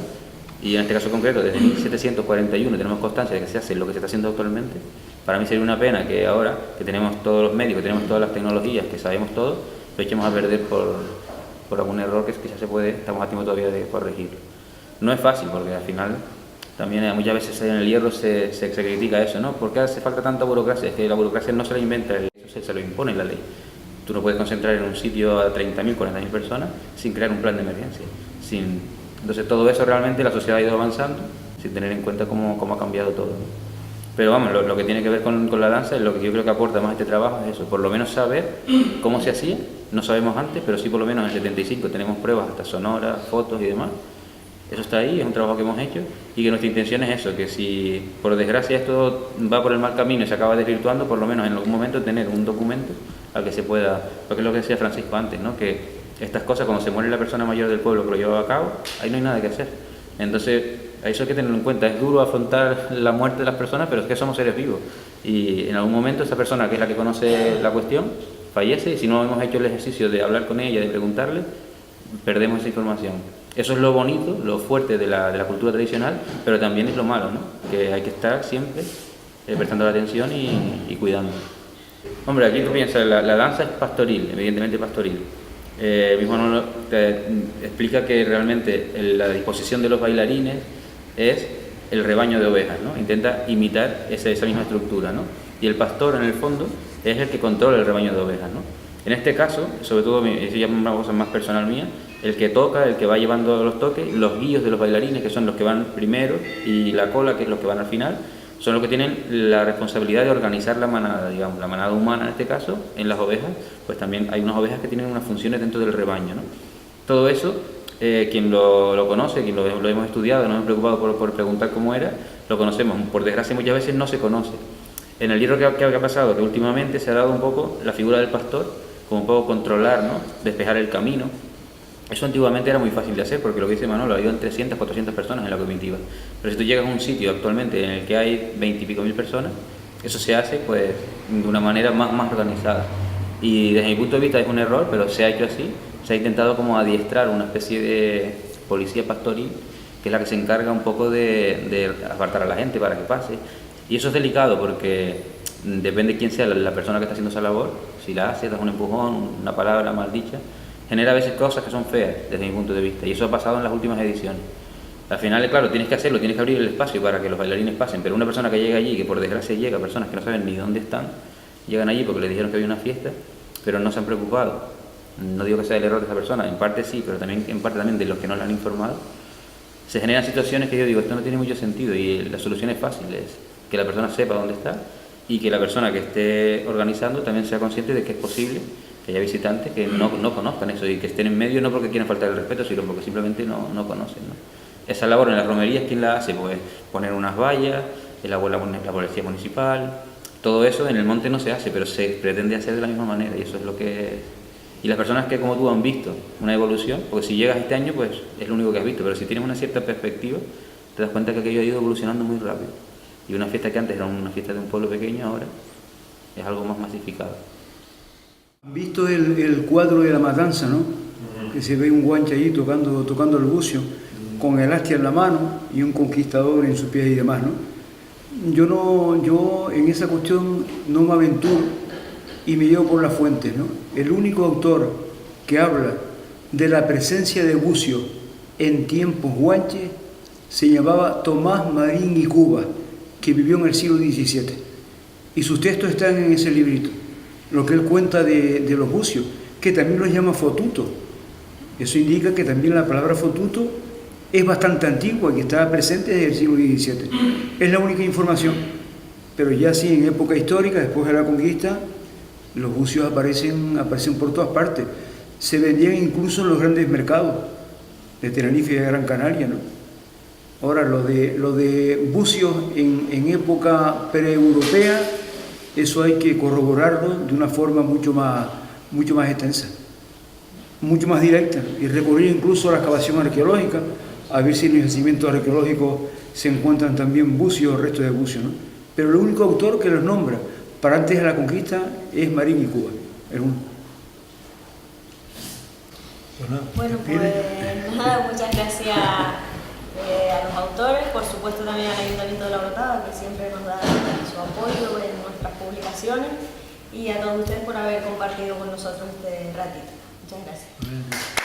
y en este caso concreto, desde 1741 tenemos constancia de que se hace lo que se está haciendo actualmente. Para mí sería una pena que ahora, que tenemos todos los medios, que tenemos todas las tecnologías, que sabemos todo, lo echemos a perder por algún error que quizás estamos a tiempo todavía de corregirlo. No es fácil, porque al final también muchas veces en el hierro se critica eso, ¿no? ¿Por qué hace falta tanta burocracia? Es que la burocracia no se la inventa, se lo impone la ley. Tú no puedes concentrar en un sitio a 30.000, 40.000 personas sin crear un plan de emergencia. Entonces todo eso realmente la sociedad ha ido avanzando sin tener en cuenta cómo ha cambiado todo, ¿no? Pero vamos, lo que tiene que ver con la danza, lo que yo creo que aporta más este trabajo es eso, por lo menos saber cómo se hacía, no sabemos antes, pero sí por lo menos en el 75 tenemos pruebas hasta sonoras, fotos y demás. Eso está ahí, es un trabajo que hemos hecho, y que nuestra intención es eso, que si por desgracia esto va por el mal camino y se acaba desvirtuando, por lo menos en algún momento tener un documento al que se pueda, porque es lo que decía Francisco antes, ¿no? Que estas cosas, cuando se muere la persona mayor del pueblo que lo lleva a cabo, ahí no hay nada que hacer. Entonces, eso hay que tenerlo en cuenta. Es duro afrontar la muerte de las personas, pero es que somos seres vivos. Y en algún momento esa persona, que es la que conoce la cuestión, fallece, y si no hemos hecho el ejercicio de hablar con ella, de preguntarle, perdemos esa información. Eso es lo bonito, lo fuerte de la cultura tradicional, pero también es lo malo, ¿no? Que hay que estar siempre prestando la atención y cuidando. Hombre, aquí tú piensas, la danza es pastoril, evidentemente pastoril. Mismo Manolo te explica que realmente la disposición de los bailarines es el rebaño de ovejas, ¿no? Intenta imitar esa misma estructura, ¿no? Y el pastor, en el fondo, es el que controla el rebaño de ovejas, ¿no? En este caso, sobre todo, eso ya es una cosa más personal mía, el que toca, el que va llevando los toques, los guíos de los bailarines, que son los que van primero, y la cola, que es los que van al final, son los que tienen la responsabilidad de organizar la manada, digamos, la manada humana en este caso. En las ovejas, pues también hay unas ovejas que tienen unas funciones dentro del rebaño, ¿no? Todo eso, quien lo conoce, quien lo hemos estudiado, nos hemos preocupado por preguntar cómo era, lo conocemos. Por desgracia muchas veces no se conoce. En el libro que ha pasado, que últimamente se ha dado un poco la figura del pastor, como un poco controlar, ¿no? Despejar el camino. Eso antiguamente era muy fácil de hacer, porque lo que dice Manolo, ha ido en 300, 400 personas en la comitiva. Pero si tú llegas a un sitio actualmente en el que hay 20 y pico mil personas, eso se hace pues de una manera más organizada. Y desde mi punto de vista es un error, pero se ha hecho así. Se ha intentado como adiestrar una especie de policía pastoril, que es la que se encarga un poco de apartar a la gente para que pase. Y eso es delicado porque depende de quién sea la persona que está haciendo esa labor. Si la hace, das un empujón, una palabra mal dicha, genera a veces cosas que son feas desde mi punto de vista, y eso ha pasado en las últimas ediciones. Al final, claro, tienes que hacerlo, tienes que abrir el espacio para que los bailarines pasen, pero una persona que llega allí, que por desgracia llega, personas que no saben ni dónde están, llegan allí porque les dijeron que había una fiesta, pero no se han preocupado. No digo que sea el error de esa persona, en parte sí, pero también en parte también de los que no la han informado. Se generan situaciones que yo digo, esto no tiene mucho sentido, y la solución es fácil, es que la persona sepa dónde está y que la persona que esté organizando también sea consciente de que es posible que haya visitantes que no conozcan eso y que estén en medio no porque quieran faltar el respeto, sino porque simplemente no conocen, ¿no? Esa labor en las romerías, ¿quién la hace? Pues poner unas vallas, la policía municipal, todo eso en el monte no se hace, pero se pretende hacer de la misma manera, y eso es lo que... Y las personas que como tú han visto una evolución, porque si llegas este año pues es lo único que has visto, pero si tienes una cierta perspectiva te das cuenta que aquello ha ido evolucionando muy rápido, y una fiesta que antes era una fiesta de un pueblo pequeño ahora es algo más masificado. ¿Han visto el cuadro de la matanza, no? Que se ve un guanche allí tocando el bucio, con el hastia en la mano y un conquistador en sus pies y demás, ¿no? Yo en esa cuestión no me aventuro y me llevo por las fuentes, ¿no? El único autor que habla de la presencia de bucio en tiempos guanches se llamaba Tomás Marín y Cuba, que vivió en el siglo XVII. Y sus textos están en ese librito. Lo que él cuenta de los bucios, que también los llama fotuto. Eso indica que también la palabra fotuto es bastante antigua, que estaba presente desde el siglo XVII. Es la única información. Pero ya sí, en época histórica, después de la conquista, los bucios aparecen por todas partes. Se vendían incluso en los grandes mercados de Tenerife y de Gran Canaria, ¿no? Ahora, lo de bucios en época preeuropea, eso hay que corroborarlo de una forma mucho más extensa, mucho más directa, y recurrir incluso a la excavación arqueológica, a ver si en los yacimientos arqueológicos se encuentran también bucios o restos de bucios, ¿no? Pero el único autor que los nombra para antes de la conquista es Marín y Cuba, el uno. Bueno, pues nada, muchas gracias a los autores, por supuesto también al Ayuntamiento de La Orotava, que siempre nos da su apoyo en nuestras publicaciones, y a todos ustedes por haber compartido con nosotros este ratito. Muchas gracias.